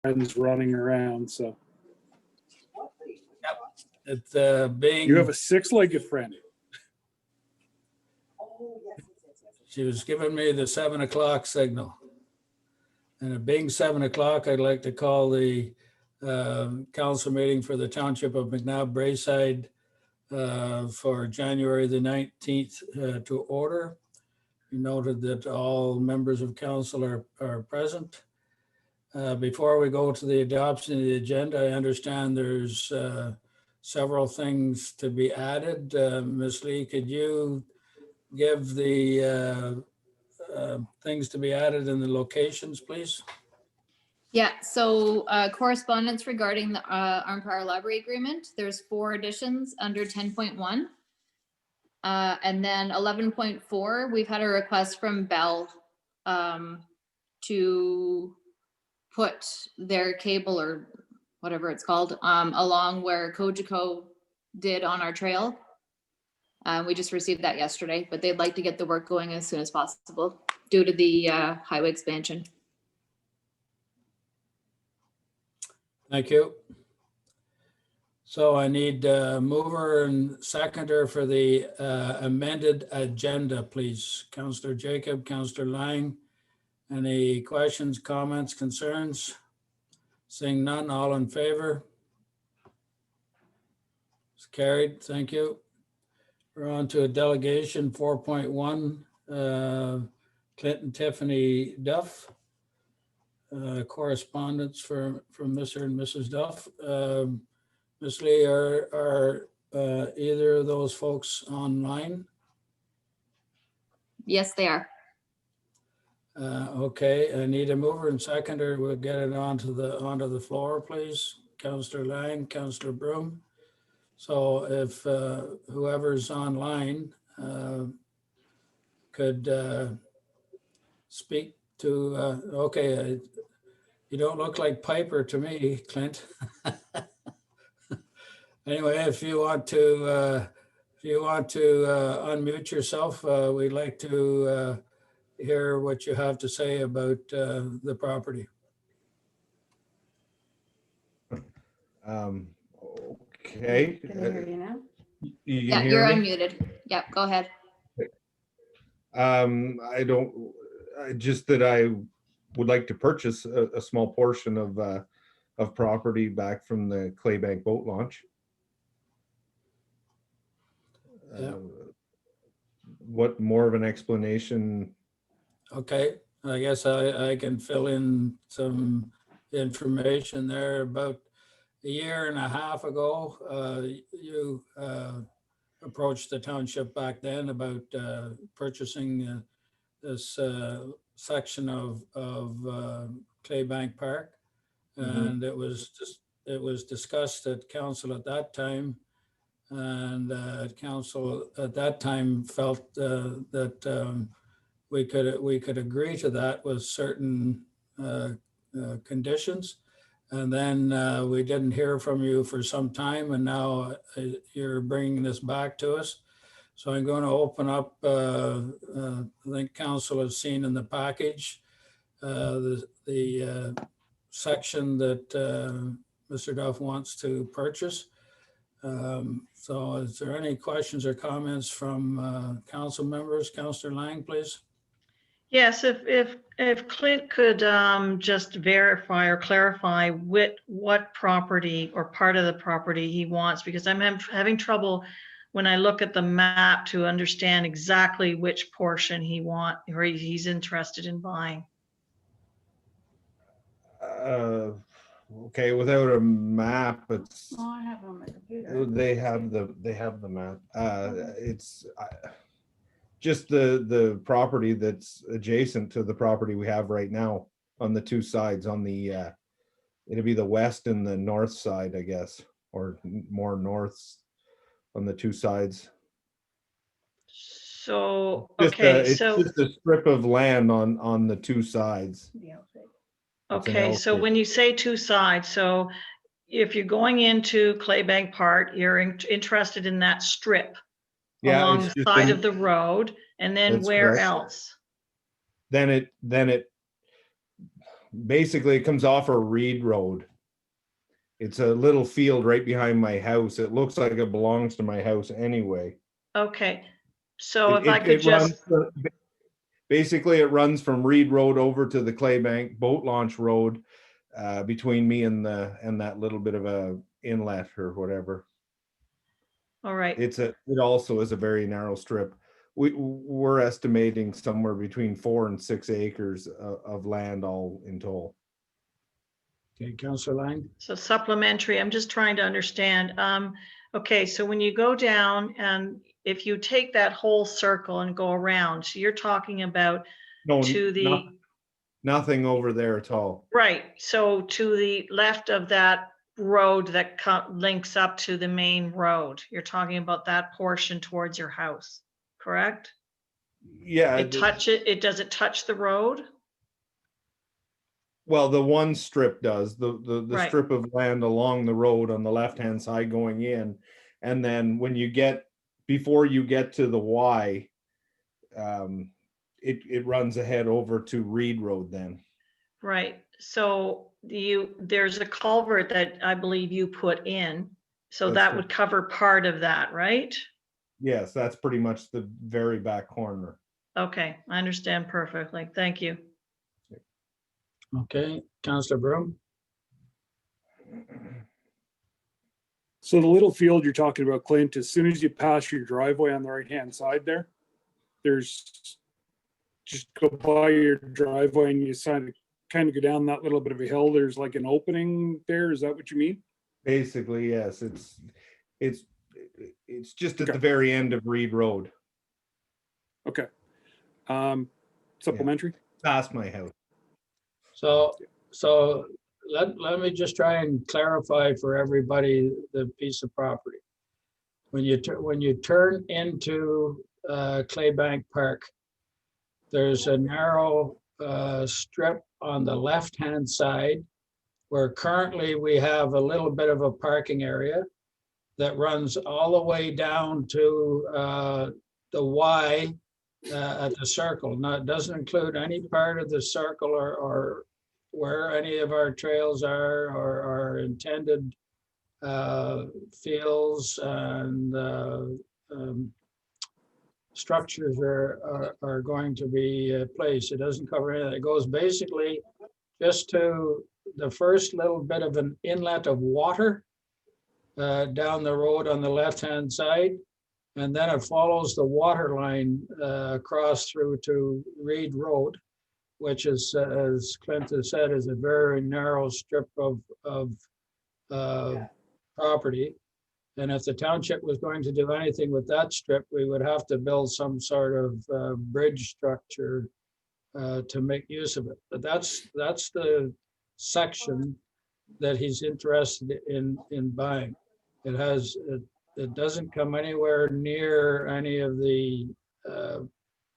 friends running around. So It's being. you have a six-legged friend. She was giving me the 7 o'clock signal. And it being 7 o'clock, I'd like to call the council meeting for the Township of McNabb Braeside for January the 19th to order. You noted that all members of council are present. Before we go to the adoption of the agenda, I understand there's several things to be added. Ms. Lee, could you give the things to be added in the locations, please? Yeah, so correspondence regarding the Armpire Library Agreement, there's 4 additions under 10.1. And then 11.4, we've had a request from Bell to put their cable or whatever it's called along where Cogeco did on our trail. We just received that yesterday, but they'd like to get the work going as soon as possible due to the highway expansion. Thank you. So I need a mover and seconder for the amended agenda, please. Councillor Jacob, Councillor Lang. Any questions, comments, concerns? Seeing none, all in favor? It's carried, thank you. We're on to a delegation 4.1, Clinton Tiffany Duff. Correspondence from Mr. and Mrs. Duff. Ms. Lee, are either of those folks online? Yes, they are. Okay, I need a mover and seconder. We'll get it onto the floor, please. Councillor Lang, Councillor Broom. So if whoever's online could speak to, okay, you don't look like Piper to me, Clint. Anyway, if you want to unmute yourself, we'd like to hear what you have to say about the property. Okay. Can I hear you now? You Yeah, can you're hear me? unmuted. Yep, go ahead. Just that I would like to purchase a small portion of property back from the Claybank boat launch. Yeah. What more of an explanation? Okay, I guess I can fill in some information there. About a year and a half ago, you approached the township back then about purchasing this section of Claybank Park. And it was discussed at council at that time. And council at that time felt that we could agree to that with certain conditions. And then we didn't hear from you for some time, and now you're bringing this back to us. So I'm going to open up, I think council has seen in the package, the section that Mr. Duff wants to purchase. So is there any questions or comments from council members? Councillor Lang, please. Yes, if Clint could just verify or clarify what property or part of the property he wants, because I'm having trouble when I look at the map to understand exactly which portion he's interested in buying. Okay, without a map, it's Oh, I have it on my computer. they have the map. It's just the property that's adjacent to the property we have right now on the 2 sides. On the it'll be the west and the north side, I guess, or more north on the 2 sides. So, It's so just a strip of land on the 2 sides. It's an okay, L so shape. when you say 2 sides, so if you're going into Claybank Park, you're interested in that strip along it's the just side of the road, and then That's where correct. else? Then it basically it comes off a Reed Road. It's a little field right behind my house. It looks like it belongs to my house anyway. Okay, so It- if I it- could it runs just, from- Basically, it runs from Reed Road over to the Claybank Boat Launch Road, between me and that little bit of a inlet or whatever. all right, It also is a very narrow strip. We're estimating somewhere between 4 and 6 acres of land all in total. Okay, Councillor Lang? so supplementary, I'm just trying to understand. Okay, so when you go down and if you take that whole circle and go around, so you're talking about No, to the, nothing over there at all. right, so to the left of that road that links up to the main road, you're talking about that portion towards your house, correct? Yeah. Does it touch the road? Well, the one strip does, the Right. strip of land along the road on the left-hand side going in. And then before you get to the Y, it runs ahead over to Reed Road then. Right, so there's a culvert that I believe you put in, so That's that correct. would cover part of that, right? Yes, that's pretty much the very back corner. Okay, I understand perfectly. Thank you. Okay, Councillor Broom? So the little field you're talking about, Clint, as soon as you pass your driveway on the right-hand side there, there's just go by your driveway and you kind of go down that little bit of a hill. There's like an opening there. Is that what you mean? Basically, yes, it's just at Okay. the very end of Reed Road, Okay. Supplementary? past my house. So let me just try and clarify for everybody the piece of property. When you turn into Claybank Park, there's a narrow strip on the left-hand side where currently we have a little bit of a parking area that runs all the way down to the Y at the circle. Now, it doesn't include any part of the circle or where any of our trails are or our intended fields and structures are going to be placed. It doesn't cover anything. It goes basically just to the first little bit of an inlet of water down the road on the left-hand side. And then it follows the water line across through to Reed Road, which is, as Clint has said, is a very narrow strip of property. And if the township was going to do anything with that strip, we would have to build some sort of bridge structure to make use of it. But that's the section that he's interested in buying. It doesn't come anywhere near any of the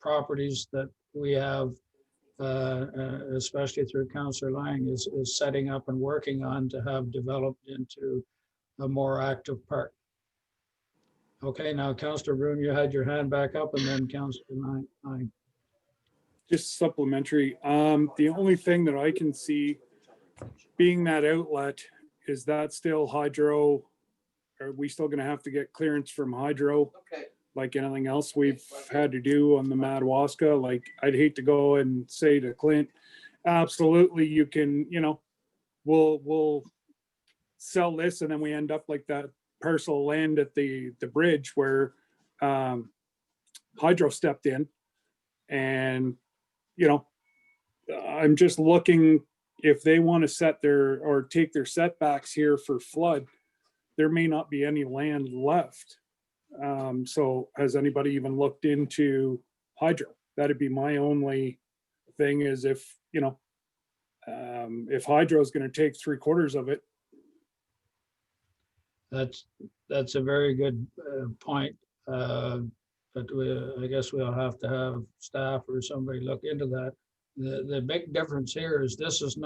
properties that we have, especially through Councillor Lang is setting up and working on to have developed into a more active park. Okay, now Councillor Broom, you had your hand back up, and then Councillor Lang. Just supplementary. The only thing that I can see being that outlet, is that still hydro? Are we still gonna have to get clearance from hydro? Okay. Like anything else we've had to do on the Madawaska? Like, I'd hate to go and say to Clint, absolutely, you can, we'll sell this, and then we end up like that parcel of land at the bridge where hydro stepped in. And, I'm just looking, if they want to set or take their setbacks here for flood, there may not be any land left. So has anybody even looked into hydro? That'd be my only thing, is if hydro is going to take 3/4 of it. That's a very good point. But I guess we'll have to have staff or somebody look into that. The big difference here is this is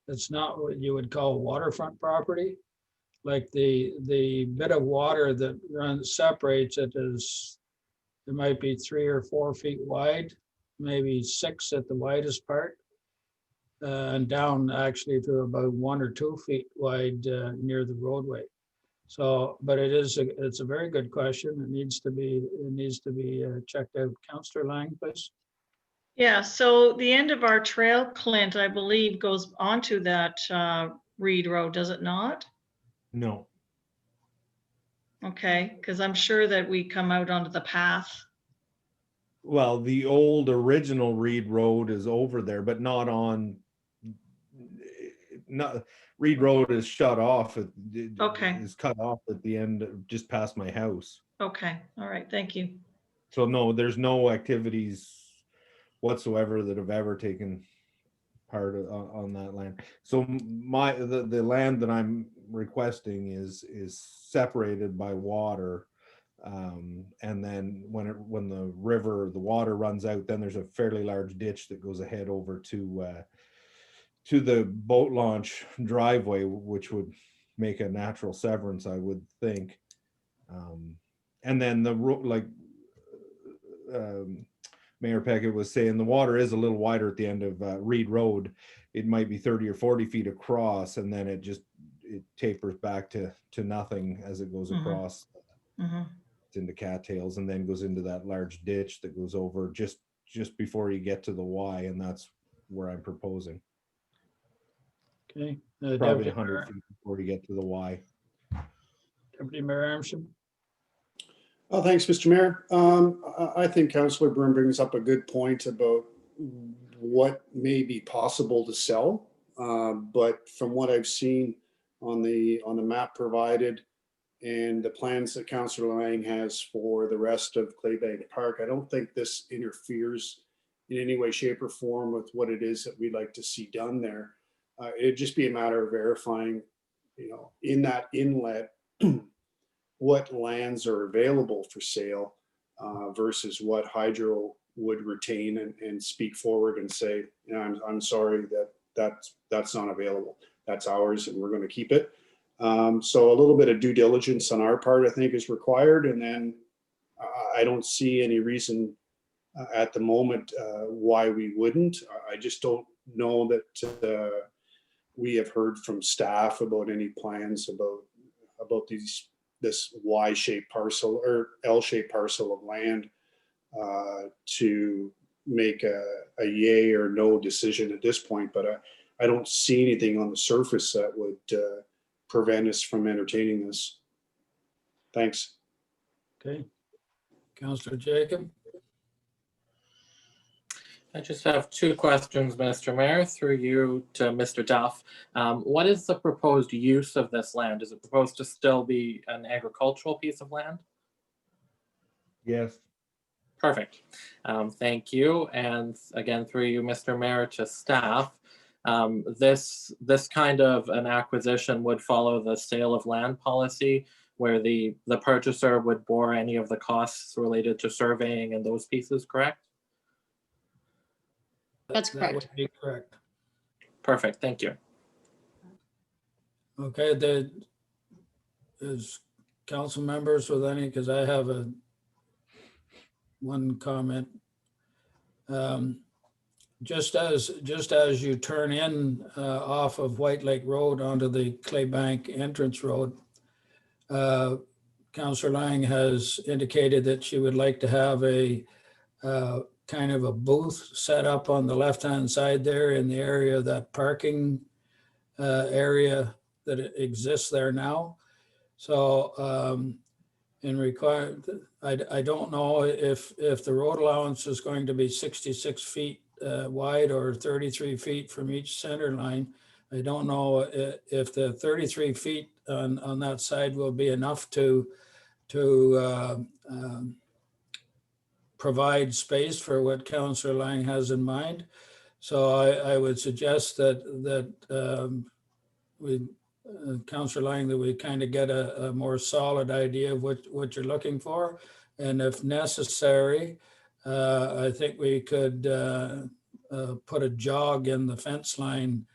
it's not what you would call waterfront property. Like the bit of water that separates it it might be 3 or 4 feet wide, maybe 6 at the widest part. and down actually to about 1 or 2 feet wide near the roadway. So, but it's a very good question. It needs to be checked out. Councillor Lang, please. Yeah, so the end of our trail, Clint, I believe, goes onto that Reed Road, does it not? No, Okay, because I'm sure that we come out onto the path. well, the old original Reed Road is over there, but not on. Not Reed Road is shut off. Okay. Is cut off at the end, just past my house. Okay, all right, thank you. So no, there's no activities whatsoever that have ever taken part on that land. So the land that I'm requesting is separated by water. And then when the water runs out, then there's a fairly large ditch that goes ahead over to the boat launch driveway, which would make a natural severance, I would think. And then Mayor Peckett was saying, the water is a little wider at the end of Reed Road. It might be 30 or 40 feet across, and then it tapers back to nothing as it goes across into cattails, and then goes into that large ditch that goes over just before you get to the Y, and that's where I'm proposing. Okay. Probably Deputy 100 feet before you get to the Y. Deputy Mayor Armstrong. Oh, thanks, Mr. Mayor. I think Councillor Byrne brings up a good point about what may be possible to sell. But from what I've seen on the map provided and the plans that Councillor Lang has for the rest of Claybank Park, I don't think this interferes in any way, shape, or form with what it is that we'd like to see done there. It'd just be a matter of verifying, in that inlet, what lands are available for sale versus what Hydro would retain and speak forward and say, I'm sorry that's not available. That's ours and we're going to keep it. So a little bit of due diligence on our part, I think, is required. And then I don't see any reason at the moment why we wouldn't. I just don't know that we have heard from staff about any plans about this Y-shaped parcel or L-shaped parcel of land to make a yay or no decision at this point. But I don't see anything on the surface that would prevent us from entertaining this. Thanks. Okay. Councillor Jacob. I just have 2 questions, Mr. Mayor, through you to Mr. Duff. What is the proposed use of this land? Is it proposed to still be an agricultural piece of land? Yes. Perfect. Thank you. And again, through you, Mr. Mayor, to staff. This kind of an acquisition would follow the sale of land policy, where the purchaser would bore any of the costs related to surveying and those pieces, correct? That's That correct. would be correct. Perfect. Thank you. Okay, is council members with any, because I have one comment. Just as you turn in off of White Lake Road onto the Claybank entrance road, Councillor Lang has indicated that she would like to have a kind of a booth set up on the left-hand side there in the area of that parking area that exists there now. So I don't know if the road allowance is going to be 66 feet wide or 33 feet from each center line. I don't know if the 33 feet on that side will be enough to provide space for what Councillor Lang has in mind. So I would suggest that Councillor Lang, that we kind of get a more solid idea of what you're looking for. And if necessary, I think we could put a jog in the fence line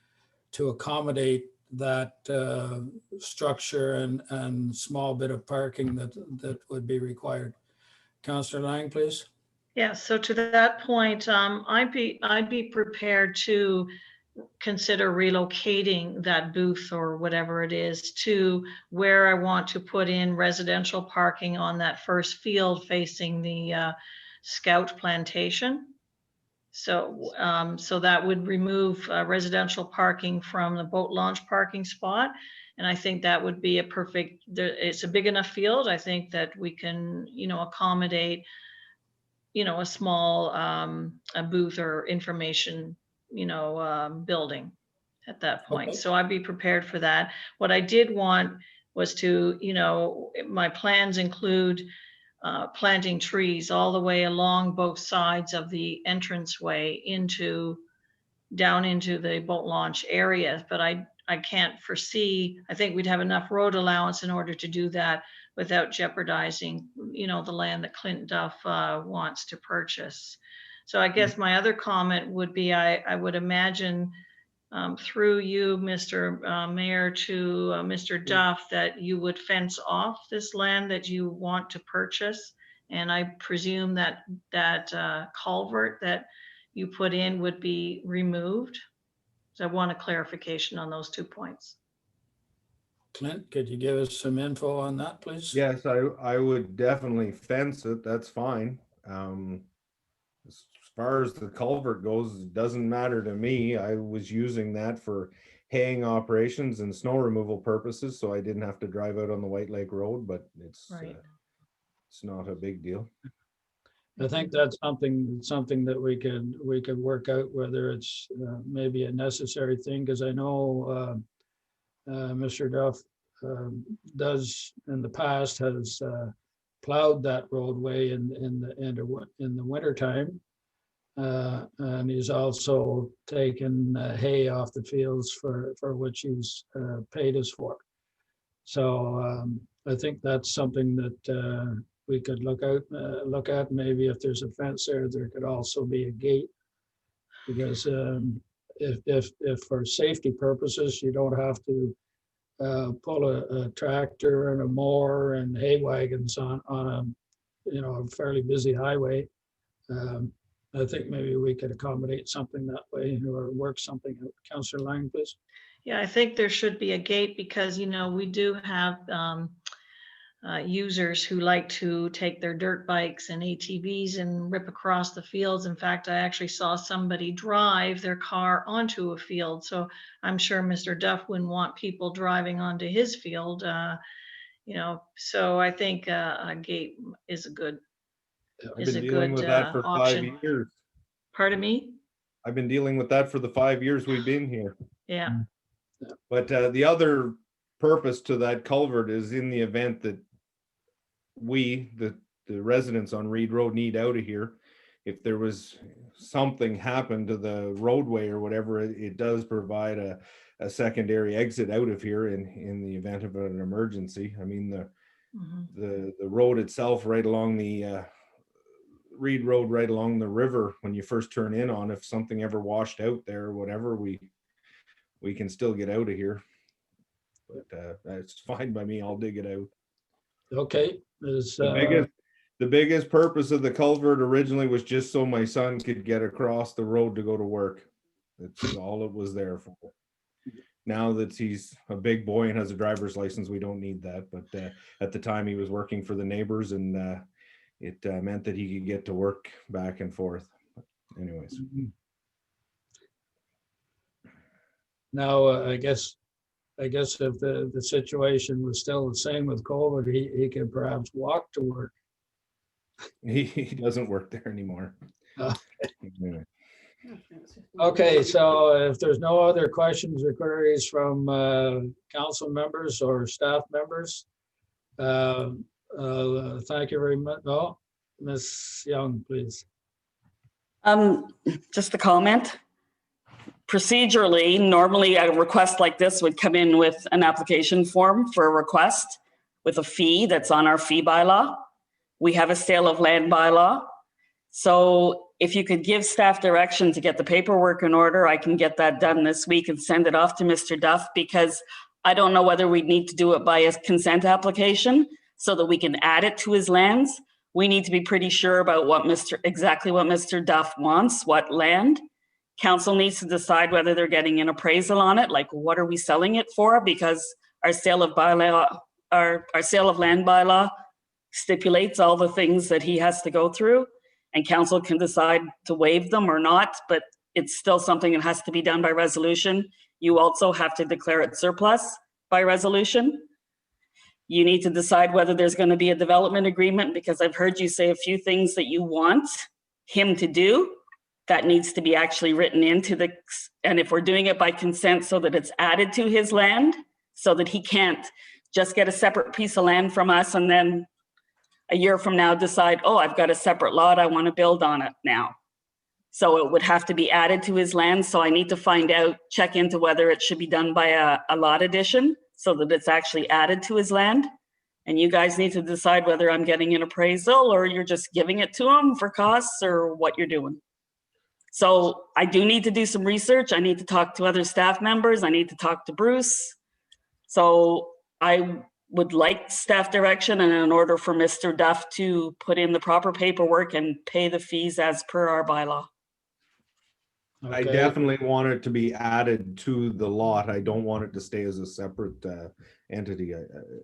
to accommodate that structure and small bit of parking that would be required. Councillor Lang, please. Yeah, so to that point, I'd be prepared to consider relocating that booth or whatever it is to where I want to put in residential parking on that first field facing the Scout Plantation. So, so that would remove residential parking from the boat launch parking spot. And I think that would be a perfect, it's a big enough field. I think that we can, you know, accommodate, you know, a small a booth or information, you know, building at that point. Okay. So I'd be prepared for that. What I did want was to, you know, my plans include planting trees all the way along both sides of the entranceway down into the boat launch area. But I can't foresee, I think we'd have enough road allowance in order to do that without jeopardizing, you know, the land that Clint Duff wants to purchase. So I guess my other comment would be, I would imagine through you, Mr. Mayor, to Mr. Duff, that you would fence off this land that you want to purchase. And I presume that culvert that you put in would be removed. So I want a clarification on those 2 points. Clint, could you give us some info on that, please? Yes, I would definitely fence it. That's fine. As far as the culvert goes, it doesn't matter to me. I was using that for haying operations and snow removal purposes, so I didn't have to drive out on the White Lake Road, but it's not a big deal. I think that's something that we could work out, whether it's maybe a necessary thing, because I know Mr. Duff does in the past has plowed that roadway in the wintertime. And he's also taken hay off the fields for which he's paid us for. So I think that's something that we could look at. Maybe if there's a fence there could also be a gate, because if for safety purposes you don't have to pull a tractor and a mower and hay wagons on a fairly busy highway. I think maybe we could accommodate something that way or work something out. Councillor Lang, please. Yeah, I think there should be a gate because, you know, we do have users who like to take their dirt bikes and ATVs and rip across the fields. In fact, I actually saw somebody drive their car onto a field. So I'm sure Mr. Duff wouldn't want people driving onto his field, you know, so I think a gate is a good I've been dealing with that for option. 5 years. Pardon me? I've been dealing with that for the 5 years we've been here. Yeah. But the other purpose to that culvert is in the event that we, the residents on Reed Road, need out of here. If there was something happened to the roadway or whatever, it does provide a secondary exit out of here in the event of an emergency. I mean, the road itself right along the Reed Road, right along the river, when you first turn in on, if something ever washed out there or whatever, we can still get out of here. But that's fine by me. I'll dig it out. Okay. The biggest purpose of the culvert originally was just so my son could get across the road to go to work. That's all it was there for. Now that he's a big boy and has a driver's license, we don't need that. But at the time he was working for the neighbors, and it meant that he could get to work back and forth. Anyways. Now, I guess if the situation was still the same with COVID, he could perhaps walk to work. He doesn't work there anymore. Okay. Okay, so if there's no other questions or queries from council members or staff members, thank you very much. Oh, Ms. Young, please. Just a comment. Procedurally, normally a request like this would come in with an application form for a request with a fee that's on our fee bylaw. We have a sale of land bylaw. So if you could give staff direction to get the paperwork in order, I can get that done this week and send it off to Mr. Duff, because I don't know whether we need to do it by a consent application so that we can add it to his lands. We need to be pretty sure about exactly what Mr. Duff wants, what land. Council needs to decide whether they're getting an appraisal on it, like what are we selling it for? Because our sale of bylaw, our sale of land bylaw stipulates all the things that he has to go through, and council can decide to waive them or not, but it's still something that has to be done by resolution. You also have to declare it surplus by resolution. You need to decide whether there's going to be a development agreement, because I've heard you say a few things that you want him to do. That needs to be actually written into the, and if we're doing it by consent so that it's added to his land, so that he can't just get a separate piece of land from us and then a year from now decide, oh, I've got a separate lot, I want to build on it now. So it would have to be added to his land. So I need to find out, check into whether it should be done by a lot addition so that it's actually added to his land. And you guys need to decide whether I'm getting an appraisal or you're just giving it to him for costs or what you're doing. So I do need to do some research. I need to talk to other staff members. I need to talk to Bruce. So I would like staff direction and in order for Mr. Duff to put in the proper paperwork and pay the fees as per our bylaw. I Okay. definitely want it to be added to the lot. I don't want it to stay as a separate entity.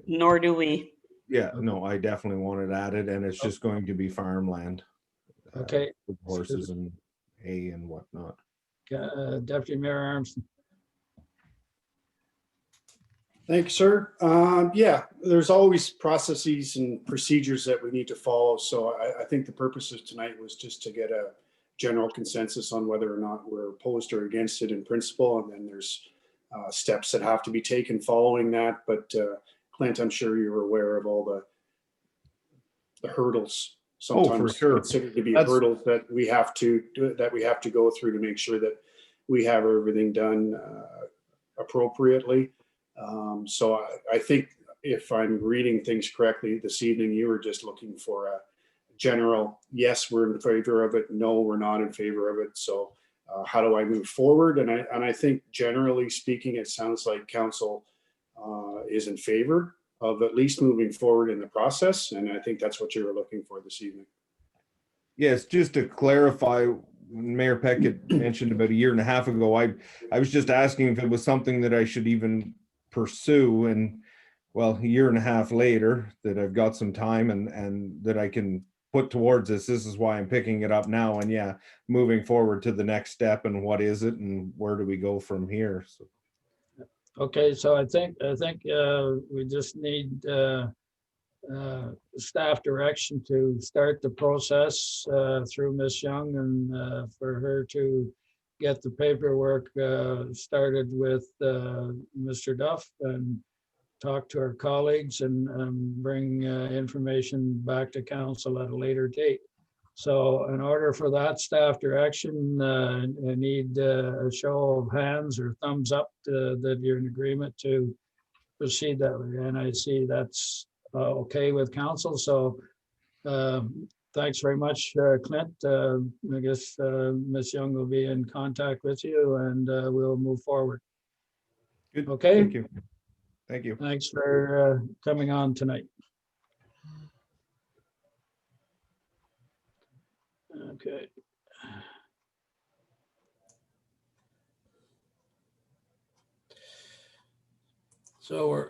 Nor do we. Yeah, no, I definitely want it added, and it's just going to be farmland. Okay. With horses and hay and whatnot. Deputy Mayor Armstrong. Thank you, sir. Yeah, there's always processes and procedures that we need to follow. So I think the purpose of tonight was just to get a general consensus on whether or not we're opposed or against it in principle. And then there's steps that have to be taken following that. But Clint, I'm sure you're aware of all the hurdles Oh, for sometimes sure. considered to be That's- hurdles that we have to go through to make sure that we have everything done appropriately. So I think if I'm reading things correctly this evening, you were just looking for a general, yes, we're in favor of it. No, we're not in favor of it. So how do I move forward? And I think generally speaking, it sounds like council is in favor of at least moving forward in the process. And I think that's what you were looking for this evening. Yes, just to clarify, Mayor Peck had mentioned about a year and a half ago, I was just asking if it was something that I should even pursue, and well, a year and a half later that I've got some time and that I can put towards this is why I'm picking it up now, and yeah, moving forward to the next step and what is it and where do we go from here. So Okay, so I think we just need staff direction to start the process through Ms. Young and for her to get the paperwork started with Mr. Duff and talk to our colleagues and bring information back to council at a later date. So in order for that staff direction, I need a show of hands or thumbs up that you're in agreement to proceed that way. And I see that's okay with council. So thanks very much, Clint. I guess Ms. Young will be in contact with you and we'll move forward. good. Okay. Thank you. Thank you. Thanks for coming on tonight. Okay. So we're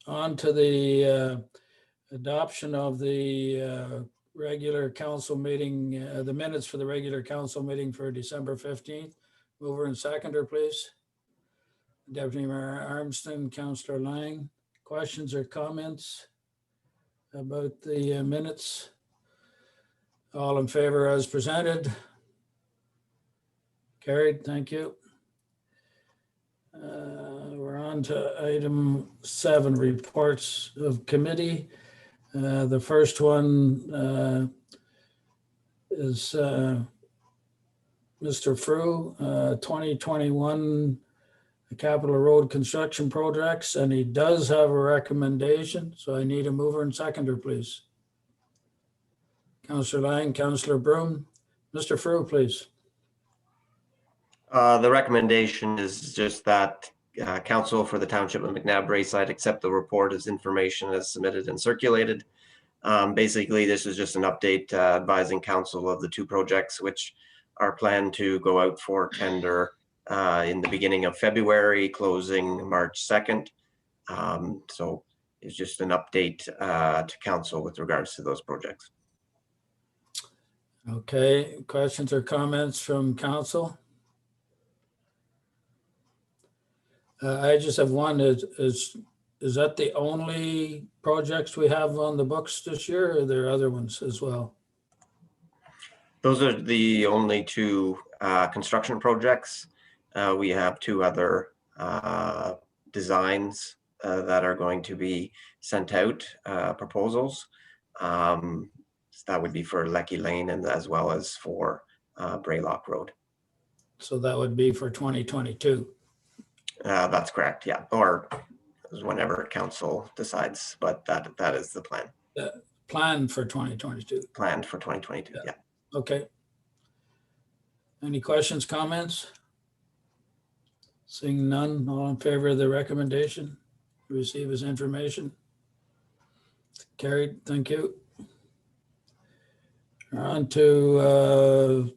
on to the adoption of the regular council meeting, the minutes for the regular council meeting for December 15th. Mover and seconder, please. Deputy Mayor Armstrong, Councillor Lang, questions or comments about the minutes? All in favor as presented? Carried, thank you. We're on to item 7, reports of committee. The first one is Mr. Frew, 2021 Capital Road construction projects, and he does have a recommendation. So I need a mover and seconder, please. Councillor Lang, Councillor Broom. Mr. Frew, please. The recommendation is just that council for the Township of McNabb Braeside accept the report as information as submitted and circulated. Basically, this is just an update advising council of the 2 projects which our plan to go out for tender in the beginning of February, closing March 2nd. So it's just an update to council with regards to those projects. Okay, questions or comments from council? I just have one. Is that the only projects we have on the books this year, or are there other ones as well? Those are the only two construction projects. We have two other designs that are going to be sent out, proposals. So that would be for Lecky Lane and as well as for Braylock Road. So that would be for 2022. That's correct, yeah, or whenever council decides, but that is the plan. Plan for 2022. Planned for 2022, yeah. Okay. Any questions, comments? Seeing none, all in favor of the recommendation, receive as information? Carried, thank you. On to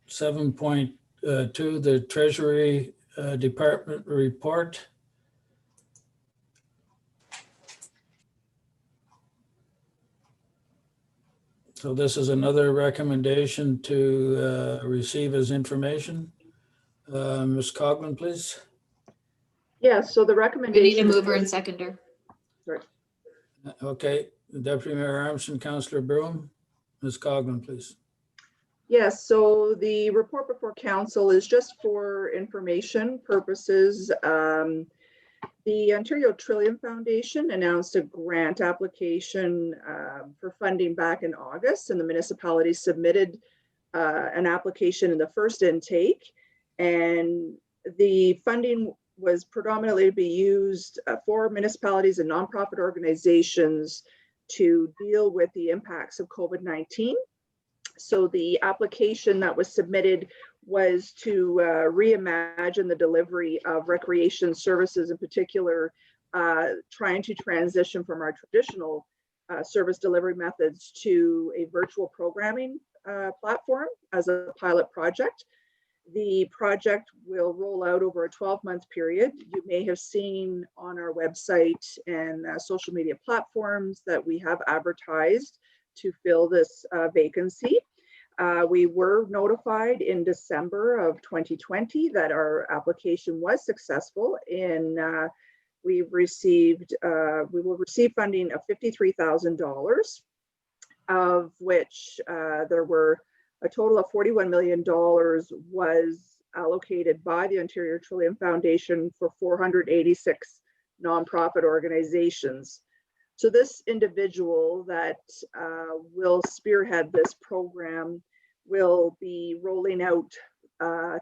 7.2, the Treasury Department report. So this is another recommendation to receive as information. Ms. Cogman, please. Yes, so the We need a recommendation. mover and seconder. Okay, Deputy Mayor Armstrong, Councillor Broom, Ms. Cogman, please. Yes, so the report before council is just for information purposes. The Ontario Trillium Foundation announced a grant application for funding back in August, and the municipality submitted an application in the first intake, and the funding was predominantly to be used for municipalities and nonprofit organizations to deal with the impacts of COVID-19. So the application that was submitted was to reimagine the delivery of recreation services, in particular, trying to transition from our traditional service delivery methods to a virtual programming platform as a pilot project. The project will roll out over a 12-month period. You may have seen on our website and social media platforms that we have advertised to fill this vacancy. We were notified in December of 2020 that our application was successful in we will receive funding of $53,000, of which there were a total of $41 million was allocated by the Ontario Trillium Foundation for 486 nonprofit organizations. So this individual that will spearhead this program will be rolling out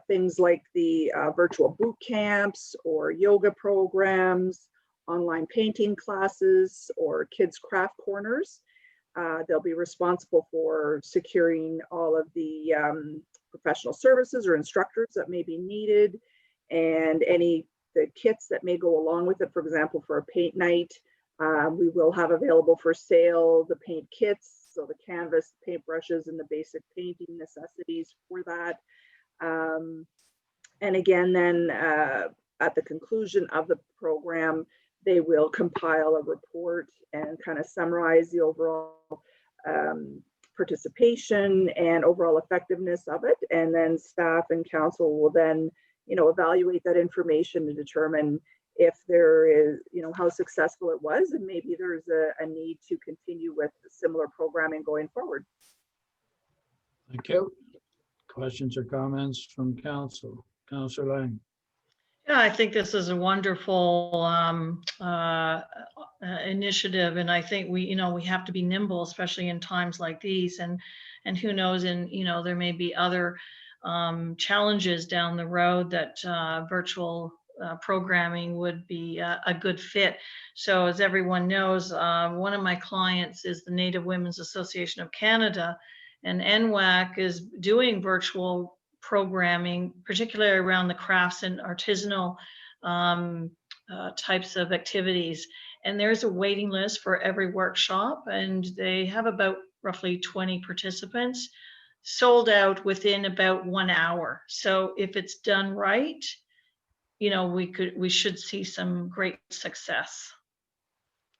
things like the virtual boot camps or yoga programs, online painting classes, or kids craft corners. They'll be responsible for securing all of the professional services or instructors that may be needed, and the kits that may go along with it. For example, for a paint night, we will have available for sale the paint kits, so the canvas, paint brushes, and the basic painting necessities for that. And again, then at the conclusion of the program, they will compile a report and kind of summarize the overall participation and overall effectiveness of it. And then staff and council will then, evaluate that information to determine if there is, how successful it was, and maybe there's a need to continue with similar programming going forward. Thank you. Questions or comments from council? Councillor Lang. Yeah, I think this is a wonderful initiative, and I think we have to be nimble, especially in times like these. And who knows, and there may be other challenges down the road that virtual programming would be a good fit. So as everyone knows, one of my clients is the Native Women's Association of Canada, and NWAC is doing virtual programming, particularly around the crafts and artisanal types of activities. And there's a waiting list for every workshop, and they have about roughly 20 participants. sold out within about 1 hour. So if it's done right, you know, we should see some great success.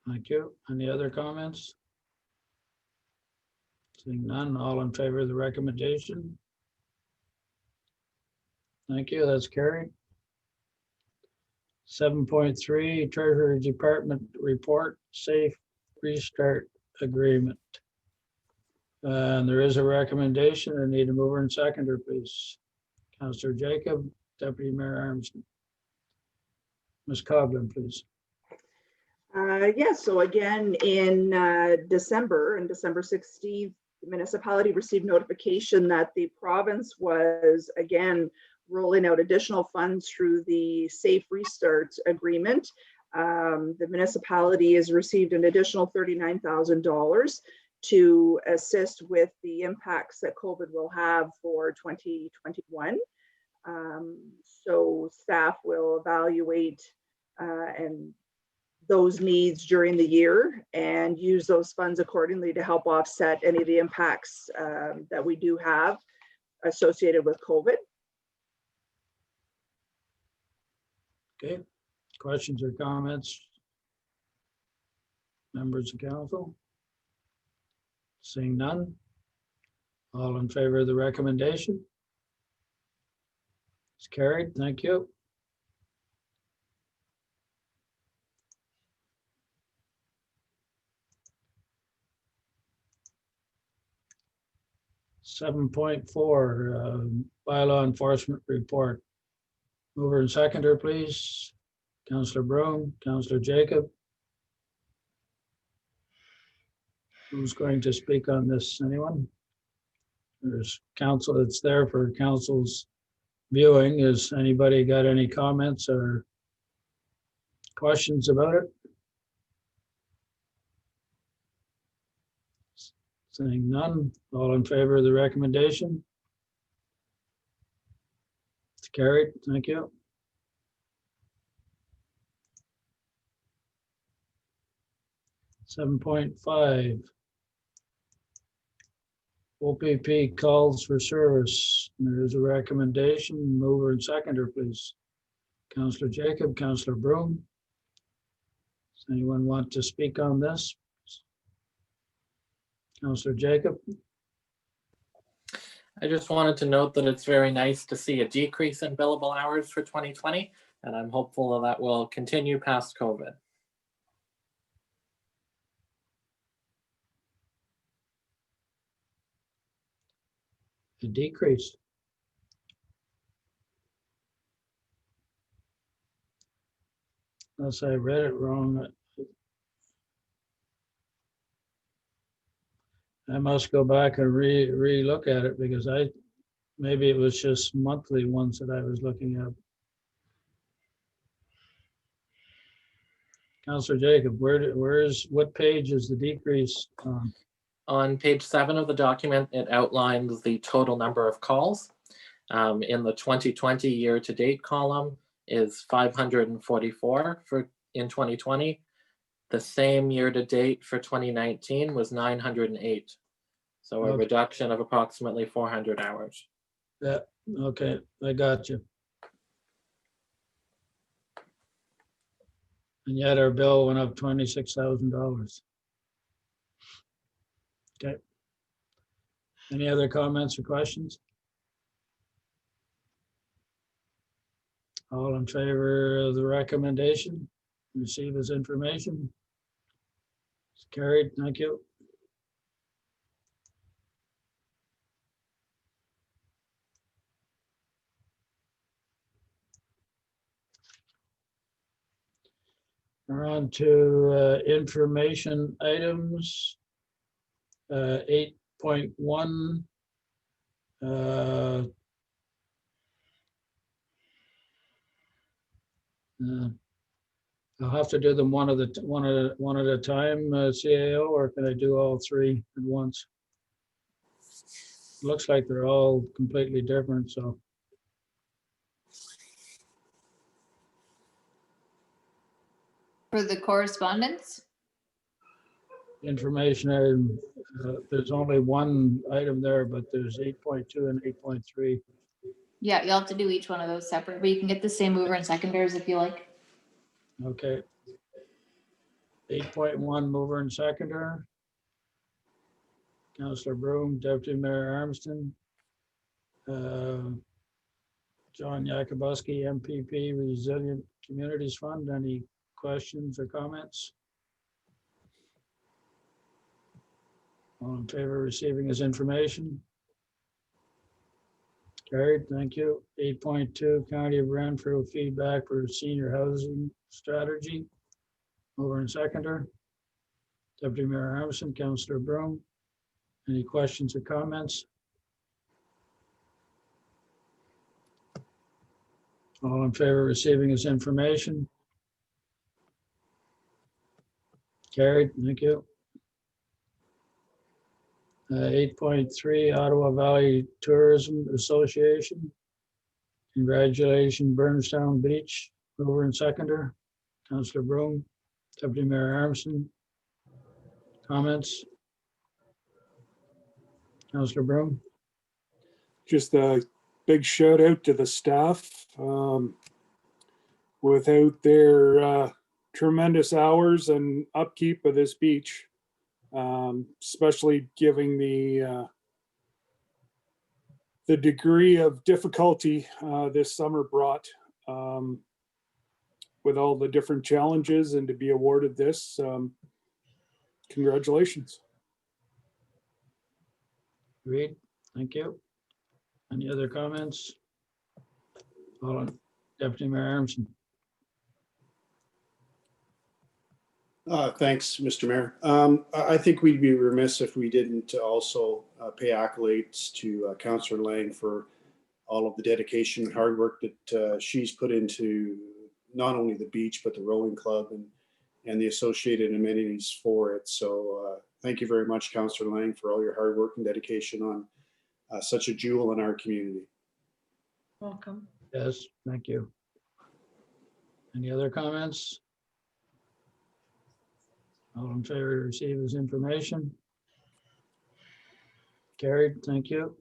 Thank you. Any other comments? Seeing none, all in favor of the recommendation? Thank you, that's carried. 7.3 Treasury Department Report, Safe Restart Agreement. And there is a recommendation. I need a mover and seconder, please. Councillor Jacob, Deputy Mayor Armstrong. Ms. Coghlan, please. Yes, so again, in December 16th, the municipality received notification that the province was again rolling out additional funds through the Safe Restart Agreement. The municipality has received an additional $39,000 to assist with the impacts that COVID will have for 2021. So staff will evaluate and those needs during the year and use those funds accordingly to help offset any of the impacts that we do have associated with COVID. Okay, questions or comments? Members of council? Seeing none. All in favor of the recommendation? It's carried, thank you. Seven point four, bylaw enforcement report. Mover and seconder, please. Councillor Broome, Councillor Jacob. Who's going to speak on this? Anyone? There's council that's there for council's viewing. Has anybody got any comments or questions about it? Saying none, all in favor of the recommendation? It's carried, thank you. Seven point five. OPP calls for service. There's a recommendation. Mover and seconder, please. Councillor Jacob, Councillor Broome. Does anyone want to speak on this? Councillor Jacob. I just wanted to note that it's very nice to see a decrease in billable hours for 2020, and I'm hopeful that will continue past COVID. A decrease. Unless I read it wrong. I must go back and re-look at it because maybe it was just monthly ones that I was looking at. Councillor Jacob, what page is the decrease on? On page 7 of the document, it outlines the total number of calls. In the 2020 year-to-date column is 544 in 2020. The same year-to-date for 2019 was 908. So a Okay. reduction of approximately 400 hours. Yeah, okay, I got you. And yet our bill went up $26,000. Okay. Any other comments or questions? All in favor of the recommendation? Receive as information? It's carried, thank you. We're on to information items. 8.1. I'll have to do them one at a time, CAO, or can I do all three at once? Looks like they're all completely different, so. For the correspondence? Information item There's only one item there, but there's 8.2 and 8.3. Yeah, you'll have to do each one of those separate, but you can get the same mover and seconders if you like. Okay. 8.1 mover and seconder. Councillor Broom, Deputy Mayor Armstrong. John Yakubowski, MPP, Resilient Communities Fund. Any questions or comments? All in favor of receiving his information? Carried, thank you. 8.2, County of Brantford feedback for senior housing strategy. Mover and seconder. Deputy Mayor Armstrong, Councillor Broom. Any questions or comments? All in favor of receiving his information? Carried, thank you. 8.3, Ottawa Valley Tourism Association. Congratulations, Burnstown Beach, mover and seconder. Councillor Broom, Deputy Mayor Armstrong. Comments? Councillor Broom? Just a big shout out to the staff. Without their tremendous hours and upkeep of this beach, especially giving the degree of difficulty this summer brought with all the different challenges, and to be awarded this, congratulations. Agreed, thank you. Any other comments? Hold on, Deputy Mayor Armstrong. Thanks, Mr. Mayor. I think we'd be remiss if we didn't also pay accolades to Councillor Lang for all of the dedication and hard work that she's put into not only the beach, but the rowing club and the associated amenities for it. So thank you very much, Councillor Lang, for all your hard work and dedication on such a jewel in our community. Welcome. Yes, thank you. Any other comments? All in favor to receive his information? Carried, thank you.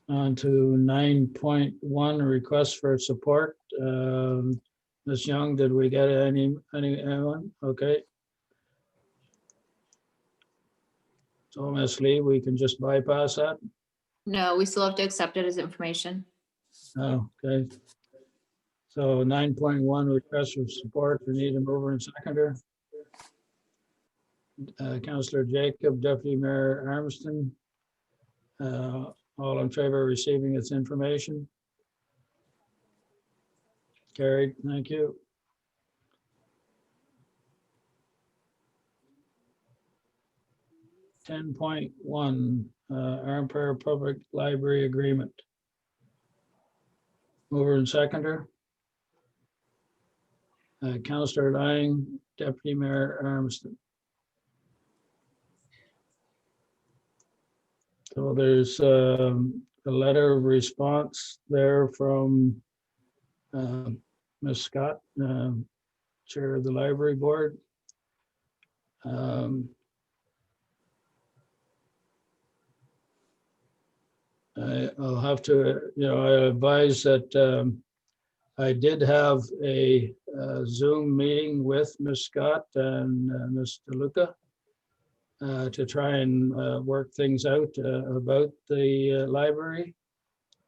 On to 9.1, request for support. Ms. Young, did we get anyone? Okay. So Ms. Lee, we can just bypass that? No, we still have to accept it as information. Oh, okay. So 9.1, request for support for need a mover and seconder. Councillor Jacob, Deputy Mayor Armstrong. All in favor of receiving its information? Carried, thank you. (10.1) Armpire Public Library Agreement. Mover and seconder. Councillor Lang, Deputy Mayor Armstrong. So there's a letter of response there from Ms. Scott, Chair of the Library Board. I'll have to, I advise that I did have a Zoom meeting with Ms. Scott and Ms. DeLuca to try and work things out about the library.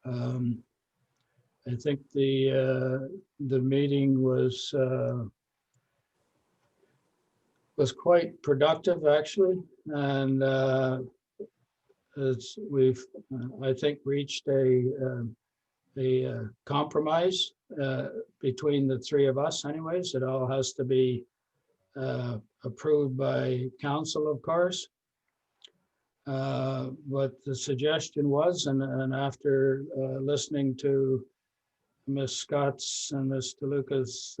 I think the meeting was quite productive, actually, and we've I think reached a compromise between the three of us. Anyways, it all has to be approved by council, of course. But the suggestion was, and after listening to Ms. Scott's and Ms. DeLuca's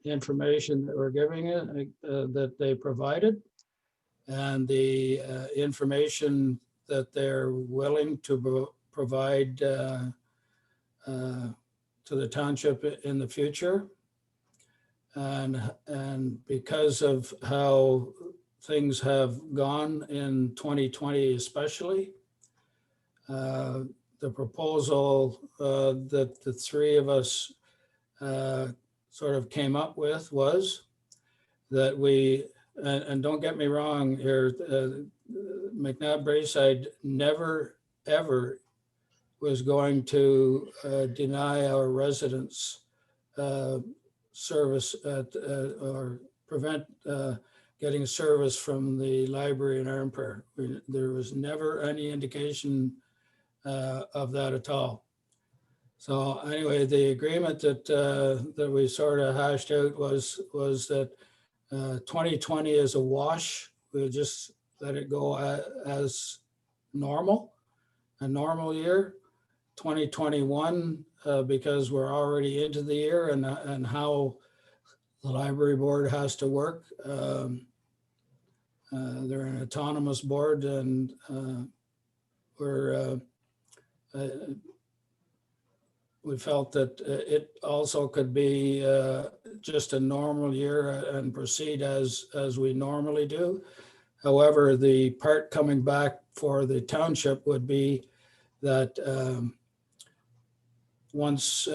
information that we're giving it, that they provided, and the information that they're willing to provide to the township in the future, And because of how things have gone in 2020 especially, the proposal that the three of us sort of came up with was that we, and don't get me wrong here, McNabb Braeside never, ever was going to deny our residents service or prevent getting service from the library in Arnprior. There was never any indication of that at all. So anyway, the agreement that we sort of hashed out was that 2020 is a wash. We'll just let it go as normal, a normal year. 2021, because we're already into the year and how the library board has to work. They're an autonomous board, and we felt that it also could be just a normal year and proceed as we normally do. However, the part coming back for the township would be that once,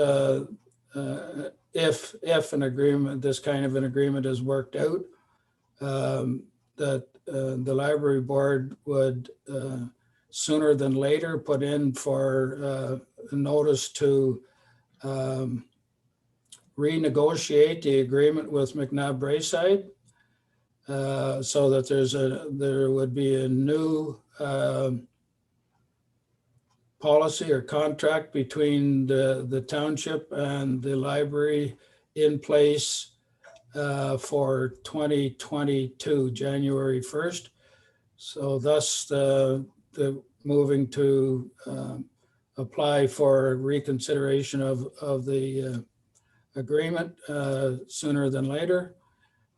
if an agreement, this kind of an agreement is worked out, that the library board would sooner than later put in for a notice to renegotiate the agreement with McNabb Braeside, so that there would be a new policy or contract between the township and the library in place for 2022, January 1st. So thus the moving to apply for reconsideration of the agreement sooner than later.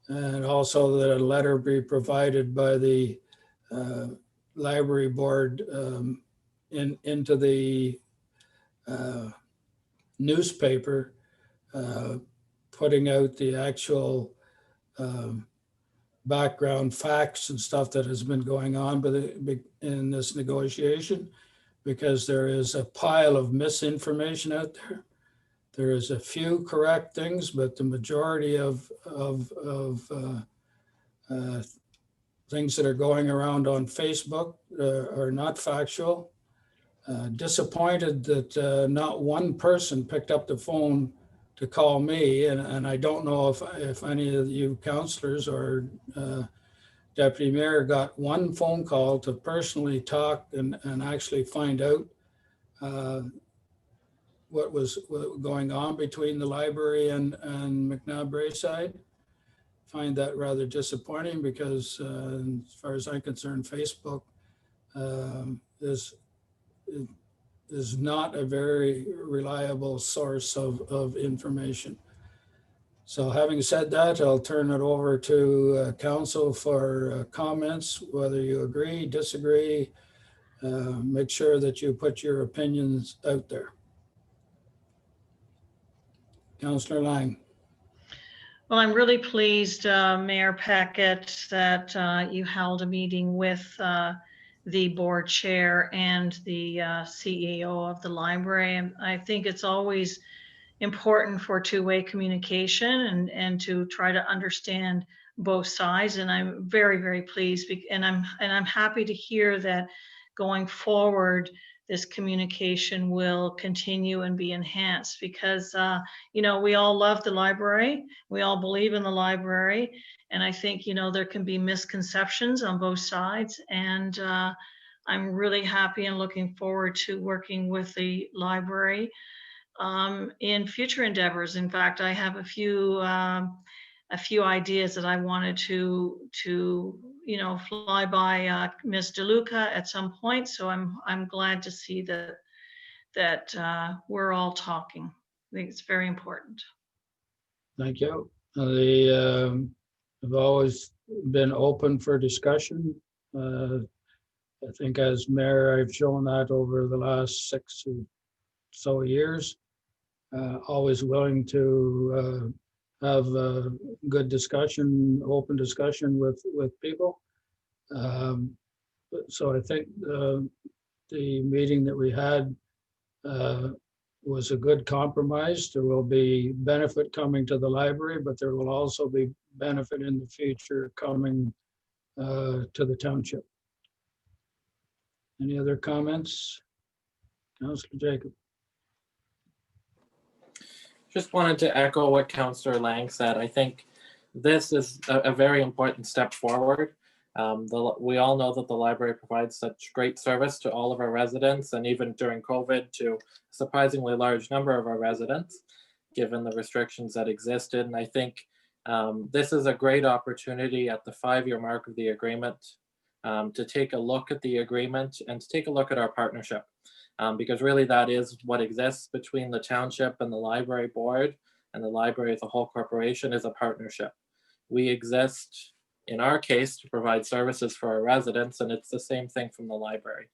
And also that a letter be provided by the library board into the newspaper, putting out the actual background facts and stuff that has been going on in this negotiation, because there is a pile of misinformation out there. There is a few correct things, but the majority of things that are going around on Facebook are not factual. Disappointed that not one person picked up the phone to call me, and I don't know if any of you councillors or deputy mayor got one phone call to personally talk and actually find out what was going on between the library and McNabb Braeside. Find that rather disappointing, because as far as I'm concerned, Facebook is not a very reliable source of information. So having said that, I'll turn it over to council for comments, whether you agree, disagree. Make sure that you put your opinions out there. Councillor Lang. Well, I'm really pleased, Mayor Packett, that you held a meeting with the board chair and the CEO of the library. And I think it's always important for two-way communication and to try to understand both sides. And I'm very, very pleased, and I'm happy to hear that going forward, this communication will continue and be enhanced, because we all love the library, we all believe in the library, and I think there can be misconceptions on both sides. And I'm really happy and looking forward to working with the library in future endeavors. In fact, I have a few ideas that I wanted to fly by Ms. DeLuca at some point. So I'm glad to see that we're all talking. I think it's very important. Thank you. I've always been open for discussion. I think as mayor, I've shown that over the last 6 or so years. Always willing to have good discussion, open discussion with people. So I think the meeting that we had was a good compromise. There will be benefit coming to the library, but there will also be benefit in the future coming to the township. Any other comments? Councillor Jacob. Just wanted to echo what Councillor Lang said. I think this is a very important step forward. We all know that the library provides such great service to all of our residents, and even during COVID to a surprisingly large number of our residents, given the restrictions that existed. And I think this is a great opportunity at the 5-year mark of the agreement to take a look at the agreement and to take a look at our partnership. Because really that is what exists between the township and the library board, and the library as a whole corporation is a partnership. We exist, in our case, to provide services for our residents, and it's the same thing from the library.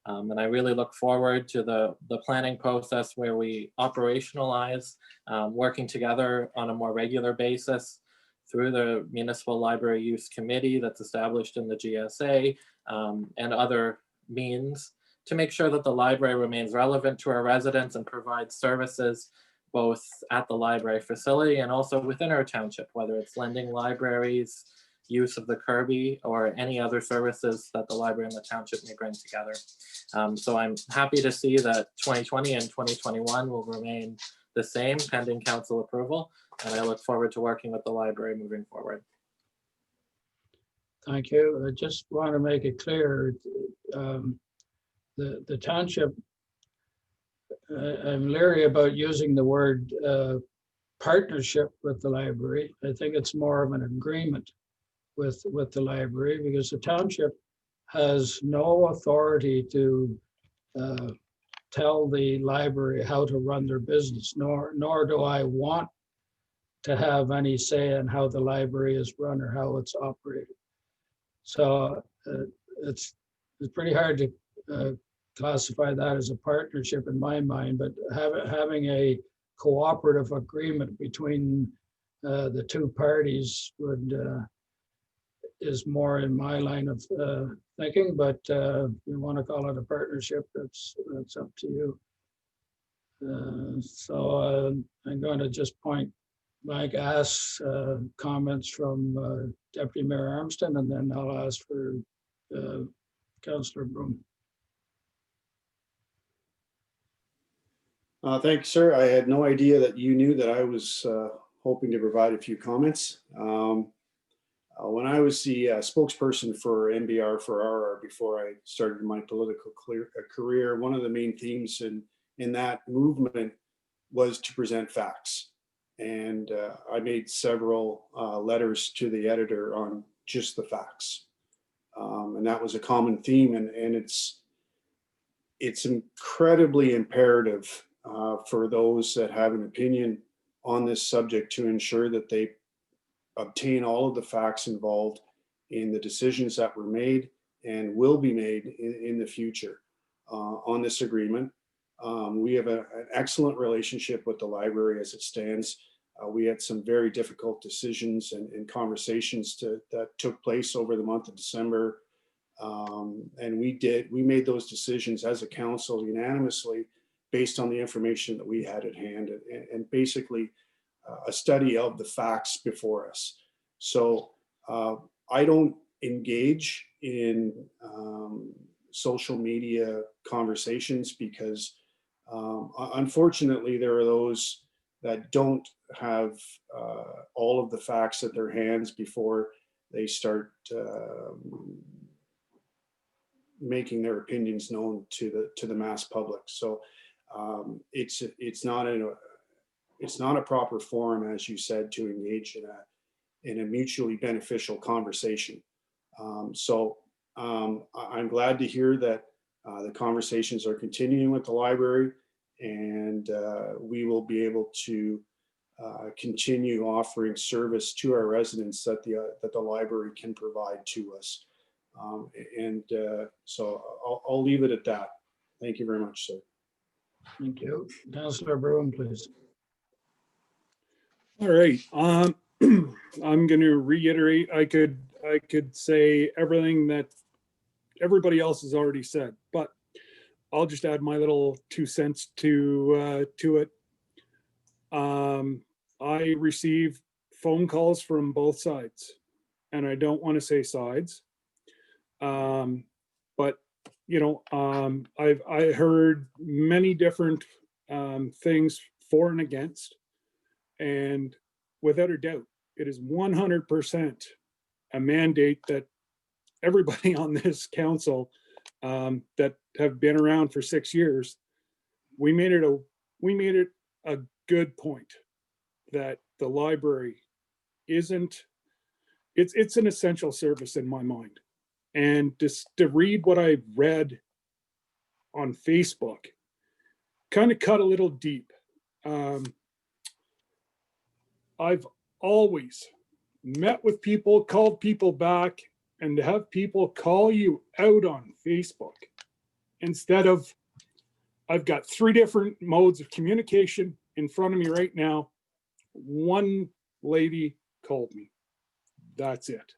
And I really look forward to the planning process where we operationalize, working together on a more regular basis through the Municipal Library Use Committee that's established in the GSA, and other means to make sure that the library remains relevant to our residents and provides services both at the library facility and also within our township, whether it's lending libraries, use of the Kirby, or any other services that the library and the township may bring together. So I'm happy to see that 2020 and 2021 will remain the same pending council approval, and I look forward to working with the library moving forward. Thank you. I just want to make it clear, the township, I'm leery about using the word partnership with the library. I think it's more of an agreement with the library, because the township has no authority to tell the library how to run their business, nor do I want to have any say in how the library is run or how it's operated. So it's pretty hard to classify that as a partnership in my mind, but having a cooperative agreement between the two parties is more in my line of thinking, but if you want to call it a partnership, that's up to you. So I'm going to just ask comments from Deputy Mayor Armstrong, and then I'll ask for Councillor Broom. Thank you, sir. I had no idea that you knew that I was hoping to provide a few comments. When I was the spokesperson for NBR for RR before I started my political career, one of the main themes in that movement was to present facts. And I made several letters to the editor on just the facts. And that was a common theme, and it's incredibly imperative for those that have an opinion on this subject to ensure that they obtain all of the facts involved in the decisions that were made and will be made in the future on this agreement. We have an excellent relationship with the library as it stands. We had some very difficult decisions and conversations that took place over the month of December. And we made those decisions as a council unanimously based on the information that we had at hand and basically a study of the facts before us. So I don't engage in social media conversations because unfortunately there are those that don't have all of the facts at their hands before they start making their opinions known to the mass public. So it's not a proper forum, as you said, to engage in a mutually beneficial conversation. So I'm glad to hear that the conversations are continuing with the library, and we will be able to continue offering service to our residents that the library can provide to us. So I'll leave it at that. Thank you very much, sir. Thank you. Councillor Broom, please. All right, I'm gonna reiterate, I could say everything that everybody else has already said, but I'll just add my little 2 cents to it. I receive phone calls from both sides, and I don't want to say sides. But I heard many different things for and against, and without a doubt, it is 100% a mandate that everybody on this council that have been around for 6 years, we made it a good point that the library isn't, it's an essential service in my mind. And just to read what I read on Facebook kind of cut a little deep. I've always met with people, called people back, and to have people call you out on Facebook instead of, I've got 3 different modes of communication in front of me right now. One lady called me. That's it.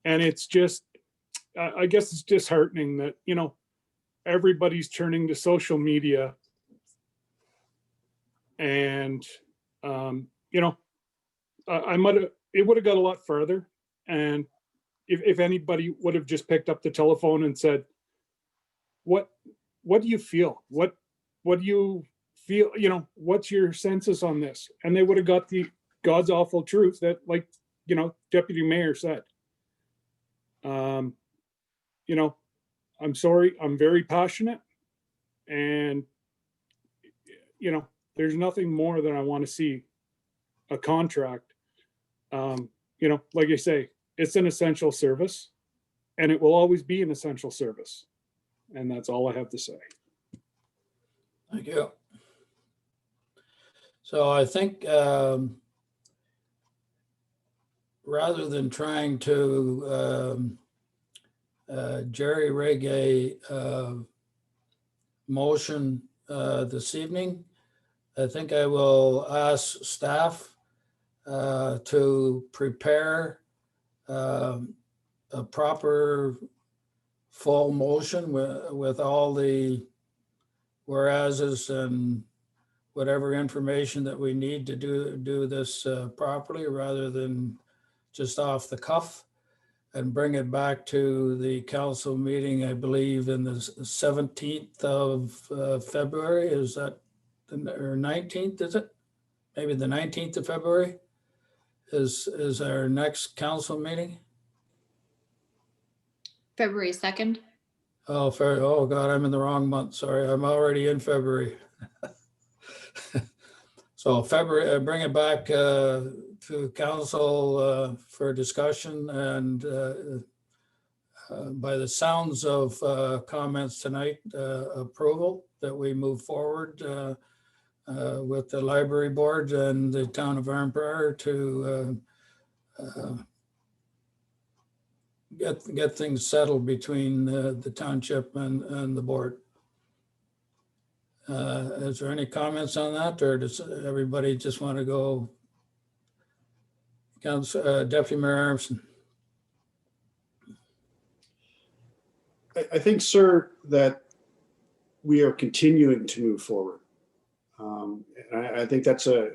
And it's just, I guess it's disheartening that, everybody's turning to social media. And, it would have got a lot further. And if anybody would have just picked up the telephone and said, what do you feel? What do you feel? What's your census on this? And they would have got the God's awful truth that, like, Deputy Mayor said. I'm sorry, I'm very passionate, and there's nothing more than I want to see a contract. Like I say, it's an essential service, and it will always be an essential service. And that's all I have to say. Thank you. So I think rather than trying to jerry-rig a motion this evening, I think I will ask staff to prepare a proper full motion with all the whereases and whatever information that we need to do this properly, rather than just off the cuff, and bring it back to the council meeting, I believe, in the 17th of February. Is that, or 19th, is it? Maybe the 19th of February is our next council meeting. February 2nd. Oh God, I'm in the wrong month. Sorry, I'm already in February. So February, bring it back to council for discussion, and by the sounds of comments tonight, approval that we move forward with the library board and the town of Arnprior to get things settled between the township and the board. Is there any comments on that, or does everybody just want to go? Deputy Mayor Armstrong. I think, sir, that we are continuing to move forward. I think that's an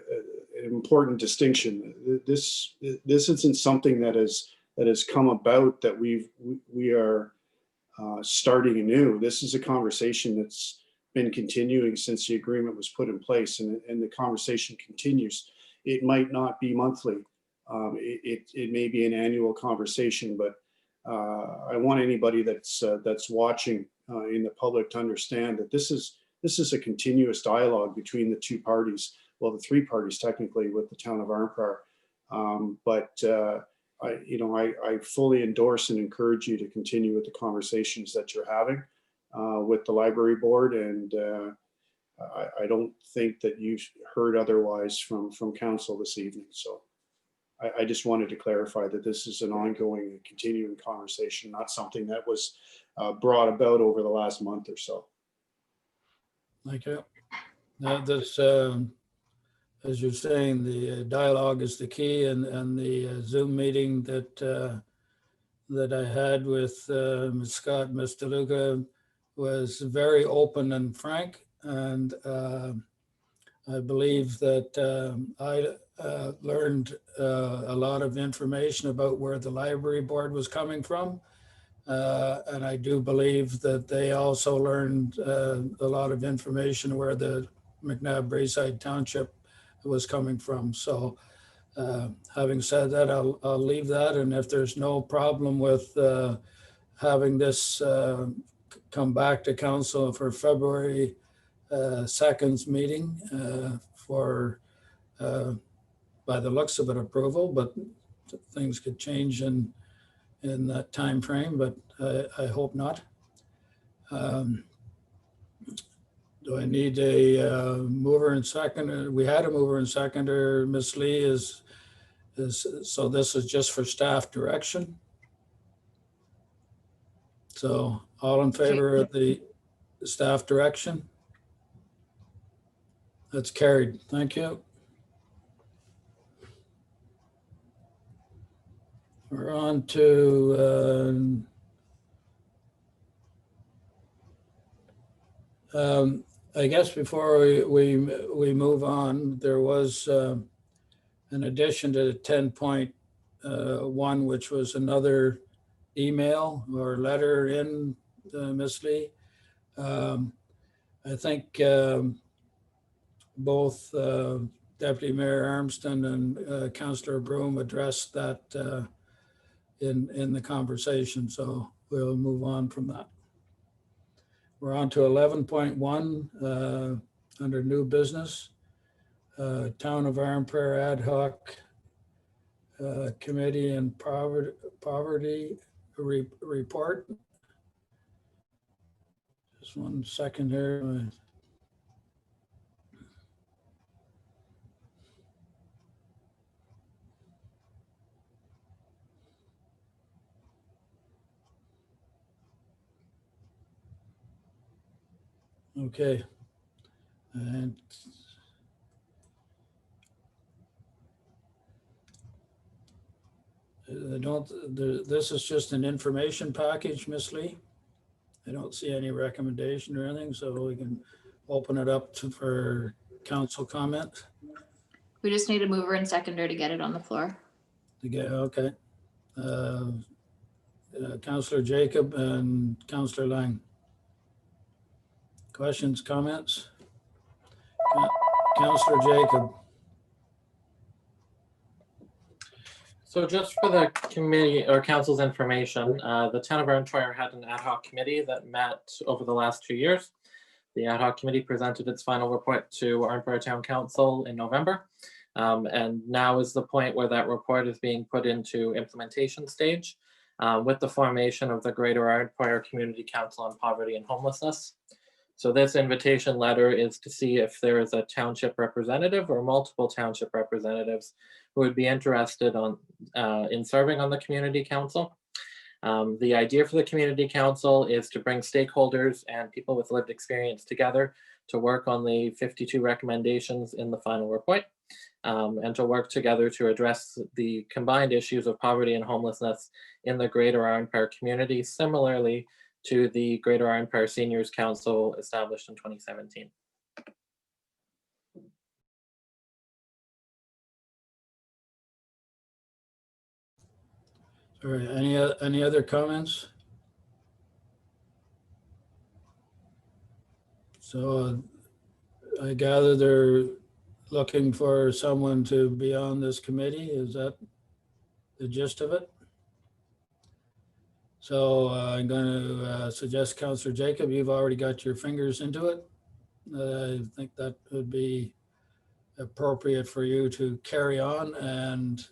important distinction. This isn't something that has come about that we are starting anew. This is a conversation that's been continuing since the agreement was put in place, and the conversation continues. It might not be monthly. It may be an annual conversation, but I want anybody that's watching in the public to understand that this is a continuous dialogue between the 2 parties, well, the 3 parties technically, with the town of Arnprior. I fully endorse and encourage you to continue with the conversations that you're having with the library board, and I don't think that you've heard otherwise from council this evening. So I just wanted to clarify that this is an ongoing and continuing conversation, not something that was brought about over the last month or so. Thank you. This as you're saying, the dialogue is the key, and the Zoom meeting that that I had with Ms. Scott and Ms. DeLuca was very open and frank. And I believe that I learned a lot of information about where the library board was coming from. And I do believe that they also learned a lot of information where the McNabb Braeside Township was coming from. So having said that, I'll leave that. And if there's no problem with having this come back to council for February 2nd's meeting for, by the looks of it, approval, but things could change in that time frame, but I hope not. Do I need a mover and seconder? We had a mover and seconder. Ms. Lee is, so this is just for staff direction. So all in favor of the staff direction? That's carried. Thank you. We're on to I guess before we move on, there was an addition to the 10.1, which was another email or letter in Ms. Lee. I think both Deputy Mayor Armstrong and Councillor Broom addressed that in the conversation, so we'll move on from that. We're on to 11.1 under new business. Town of Arnprior Ad Hoc Committee and Poverty Report. Just 1 second here. Okay. And this is just an information package, Ms. Lee. I don't see any recommendation or anything, so we can open it up for council comment. We just need a mover and seconder to get it on the floor. Okay. Councillor Jacob and Councillor Lang. Questions, comments? Councillor Jacob. So just for the committee or council's information, the town of Arnprior had an ad hoc committee that met over the last 2 years. The ad hoc committee presented its final report to Arnprior Town Council in November. And now is the point where that report is being put into implementation stage with the formation of the Greater Arnprior Community Council on Poverty and Homelessness. So this invitation letter is to see if there is a township representative or multiple township representatives who would be interested in serving on the community council. The idea for the community council is to bring stakeholders and people with lived experience together to work on the 52 recommendations in the final report, and to work together to address the combined issues of poverty and homelessness in the Greater Arnprior community, similarly to the Greater Arnprior Seniors Council established in 2017. All right, any other comments? So I gather they're looking for someone to be on this committee. Is that the gist of it? So I'm going to suggest Councillor Jacob, you've already got your fingers into it. I think that would be appropriate for you to carry on and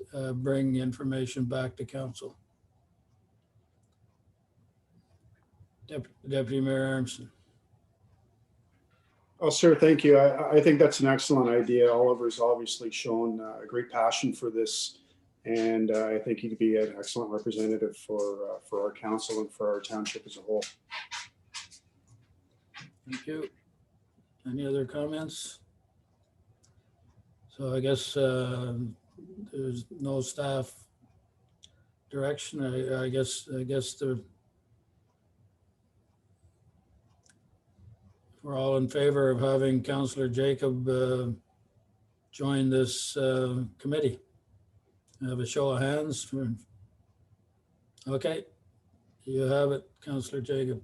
bring information back to council. Deputy Mayor Armstrong. Oh, sir, thank you. I think that's an excellent idea. Oliver's obviously shown a great passion for this, and I think he'd be an excellent representative for our council and for our township as a whole. Thank you. Any other comments? So I guess there's no staff direction. I guess we're all in favor of having Councillor Jacob join this committee. Have a show of hands. Okay, you have it, Councillor Jacob.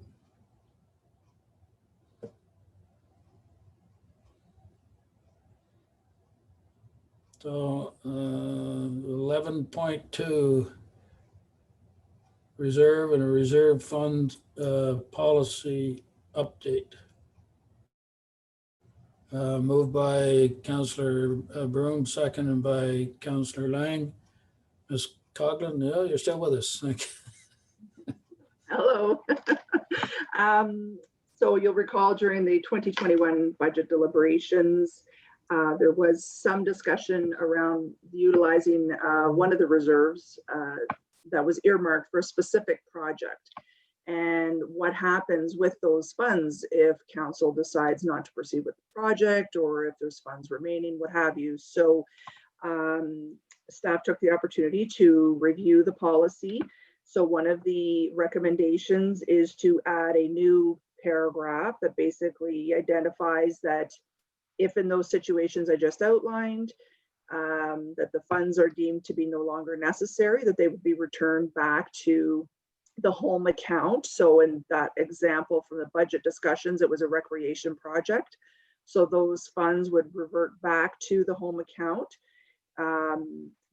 So 11.2, reserve and a reserve fund policy update. Moved by Councillor Broom, seconded by Councillor Lang. Ms. Coughlin, yeah, you're still with us. Thank you. Hello. So you'll recall during the 2021 budget deliberations, there was some discussion around utilizing one of the reserves that was earmarked for a specific project. And what happens with those funds if council decides not to proceed with the project, or if there's funds remaining, what have you. So staff took the opportunity to review the policy. So one of the recommendations is to add a new paragraph that basically identifies that if in those situations I just outlined, that the funds are deemed to be no longer necessary, that they would be returned back to the home account. So in that example from the budget discussions, it was a recreation project. So those funds would revert back to the home account.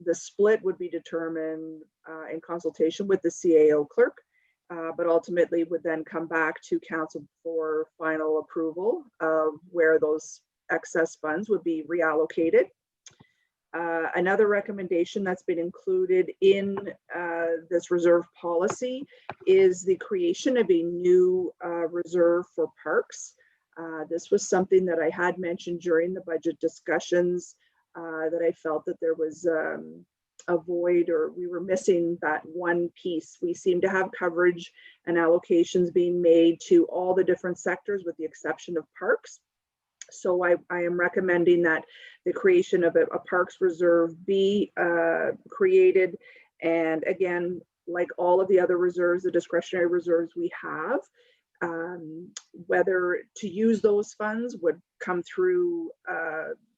The split would be determined in consultation with the CAO clerk, but ultimately would then come back to council for final approval of where those excess funds would be reallocated. Another recommendation that's been included in this reserve policy is the creation of a new reserve for parks. This was something that I had mentioned during the budget discussions, that I felt that there was a void, or we were missing that one piece. We seem to have coverage and allocations being made to all the different sectors with the exception of parks. So I am recommending that the creation of a parks reserve be created. And again, like all of the other reserves, the discretionary reserves we have, whether to use those funds would come through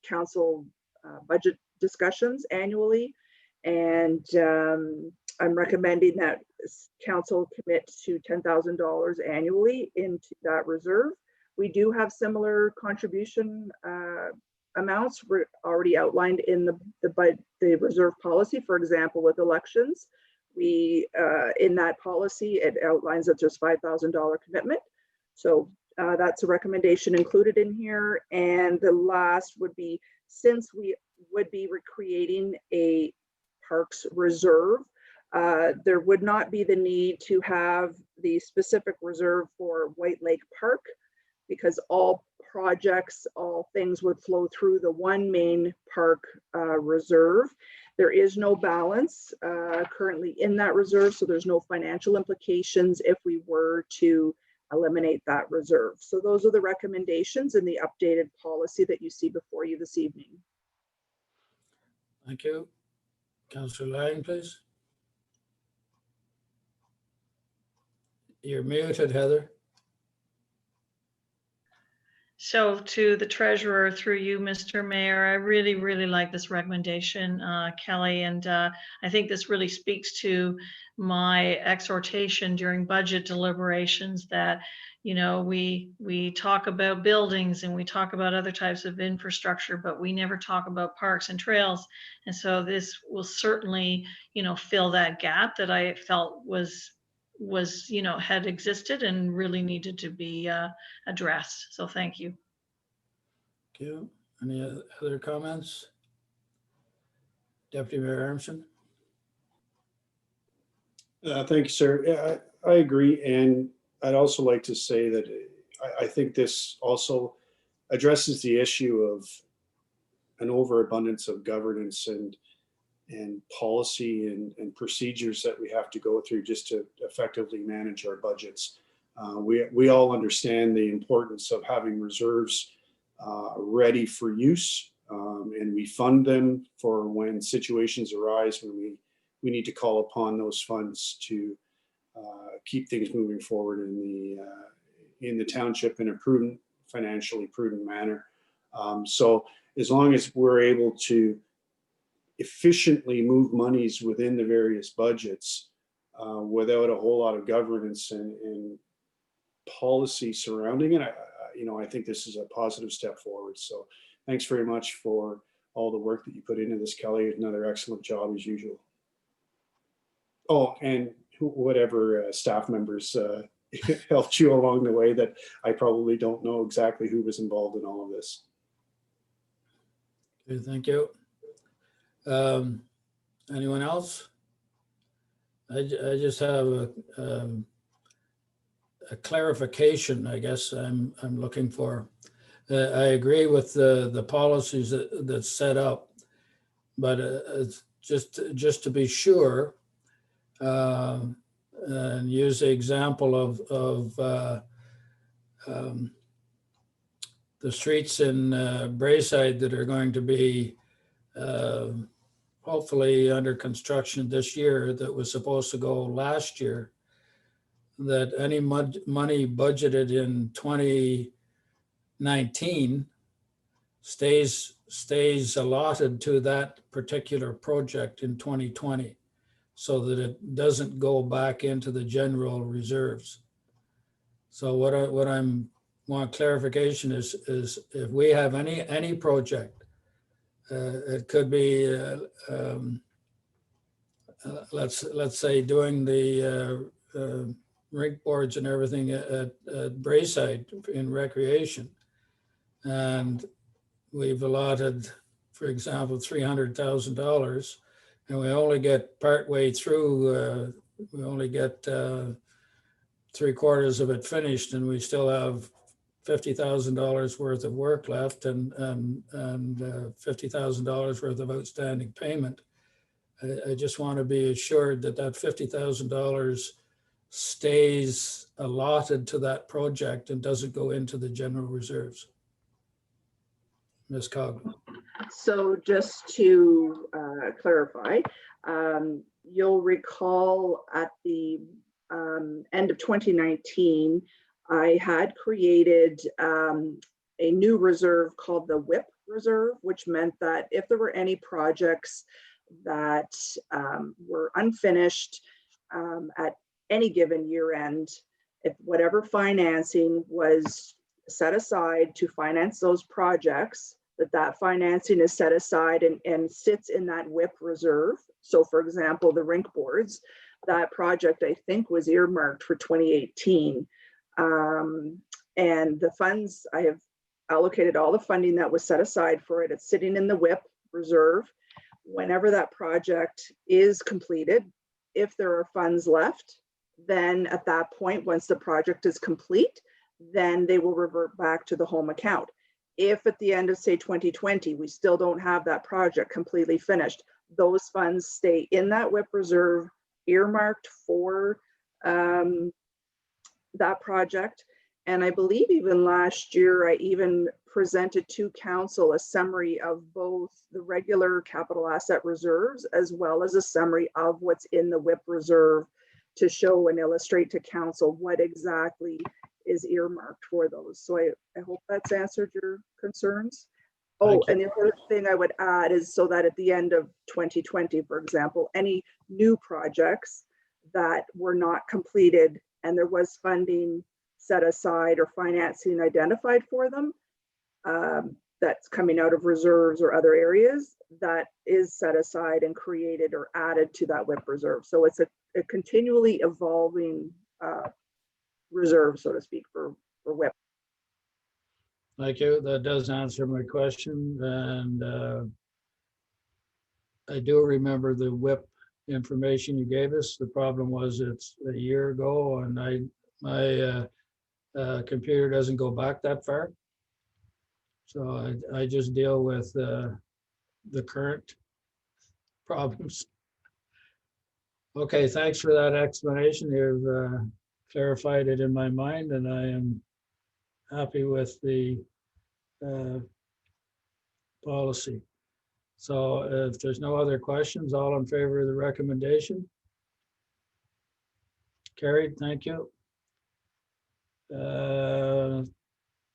council budget discussions annually. And I'm recommending that council commit to $10,000 annually into that reserve. We do have similar contribution amounts already outlined in the reserve policy. For example, with elections, we in that policy, it outlines that there's $5,000 commitment. So that's a recommendation included in here. And the last would be, since we would be recreating a parks reserve, there would not be the need to have the specific reserve for White Lake Park, because all projects, all things would flow through the one main park reserve. There is no balance currently in that reserve, so there's no financial implications if we were to eliminate that reserve. So those are the recommendations in the updated policy that you see before you this evening. Thank you. Councillor Lang, please. You're muted, Heather. So to the treasurer, through you, Mr. Mayor, I really, really like this recommendation, Kelly, and I think this really speaks to my exhortation during budget deliberations that, you know, we talk about buildings and we talk about other types of infrastructure, but we never talk about parks and trails. And so this will certainly, you know, fill that gap that I felt was, you know, had existed and really needed to be addressed. So thank you. Thank you. Any other comments? Deputy Mayor Armstrong. Thank you, sir. Yeah, I agree. And I'd also like to say that I think this also addresses the issue of an overabundance of governance and policy and procedures that we have to go through just to effectively manage our budgets. We all understand the importance of having reserves ready for use. And we fund them for when situations arise, when we need to call upon those funds to keep things moving forward in the township in a prudent, financially prudent manner. So as long as we're able to efficiently move monies within the various budgets without a whole lot of governance and policy surrounding it, I think this is a positive step forward. So thanks very much for all the work that you put into this, Kelly. Another excellent job as usual. Oh, and whatever staff members helped you along the way that I probably don't know exactly who was involved in all of this. Okay, thank you. Anyone else? I just have a clarification, I guess I'm looking for. I agree with the policies that's set up, but just to be sure, and use the example of the streets in Braeside that are going to be hopefully under construction this year that was supposed to go last year, that any money budgeted in 2019 stays allotted to that particular project in 2020, so that it doesn't go back into the general reserves. So what I'm want clarification is if we have any project, it could be let's say doing the rink boards and everything at Braeside in recreation, and we've allotted, for example, $300,000, and we only get partway through. We only get 3/4 of it finished, and we still have $50,000 worth of work left and $50,000 worth of outstanding payment. I just want to be assured that that $50,000 stays allotted to that project and doesn't go into the general reserves. Ms. Coughlin. So just to clarify, you'll recall at the end of 2019, I had created a new reserve called the WIP reserve, which meant that if there were any projects that were unfinished at any given year end, if whatever financing was set aside to finance those projects, that financing is set aside and sits in that WIP reserve. So for example, the rink boards, that project I think was earmarked for 2018. And the funds, I have allocated all the funding that was set aside for it. It's sitting in the WIP reserve. Whenever that project is completed, if there are funds left, then at that point, once the project is complete, then they will revert back to the home account. If at the end of say 2020, we still don't have that project completely finished, those funds stay in that WIP reserve earmarked for that project. And I believe even last year, I even presented to council a summary of both the regular capital asset reserves as well as a summary of what's in the WIP reserve to show and illustrate to council what exactly is earmarked for those. So I hope that's answered your concerns. Oh, and the other thing I would add is so that at the end of 2020, for example, any new projects that were not completed and there was funding set aside or financing identified for them, that's coming out of reserves or other areas, that is set aside and created or added to that WIP reserve. So it's a continually evolving reserve, so to speak, for WIP. Thank you. That does answer my question. And I do remember the WIP information you gave us. The problem was it's a year ago and my computer doesn't go back that far. So I just deal with the current problems. Okay, thanks for that explanation. You've clarified it in my mind, and I am happy with the policy. So if there's no other questions, all in favor of the recommendation? Carried, thank you. 11.3,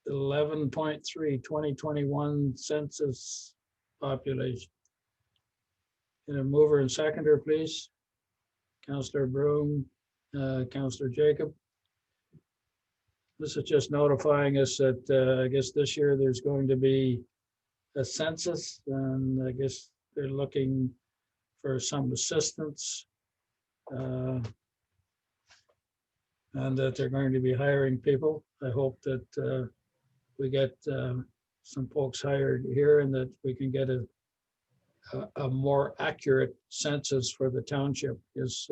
2021 census population. Can a mover and seconder, please? Councillor Broom, Councillor Jacob. This is just notifying us that I guess this year there's going to be a census, and I guess they're looking for some assistance. And that they're going to be hiring people. I hope that we get some folks hired here and that we can get a more accurate census for the township. Because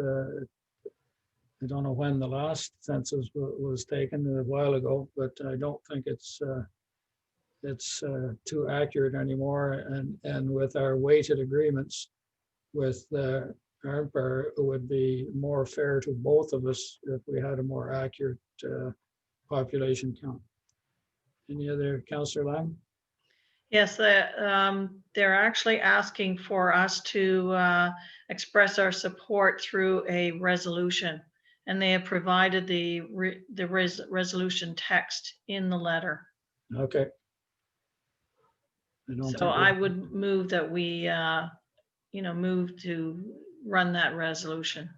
I don't know when the last census was taken, a while ago, but I don't think it's too accurate anymore. And with our weighted agreements with ARPA, it would be more fair to both of us if we had a more accurate population count. Any other, Councillor Lang? Yes, they're actually asking for us to express our support through a resolution, and they have provided the resolution text in the letter. Okay. So I would move that we, move to run that resolution.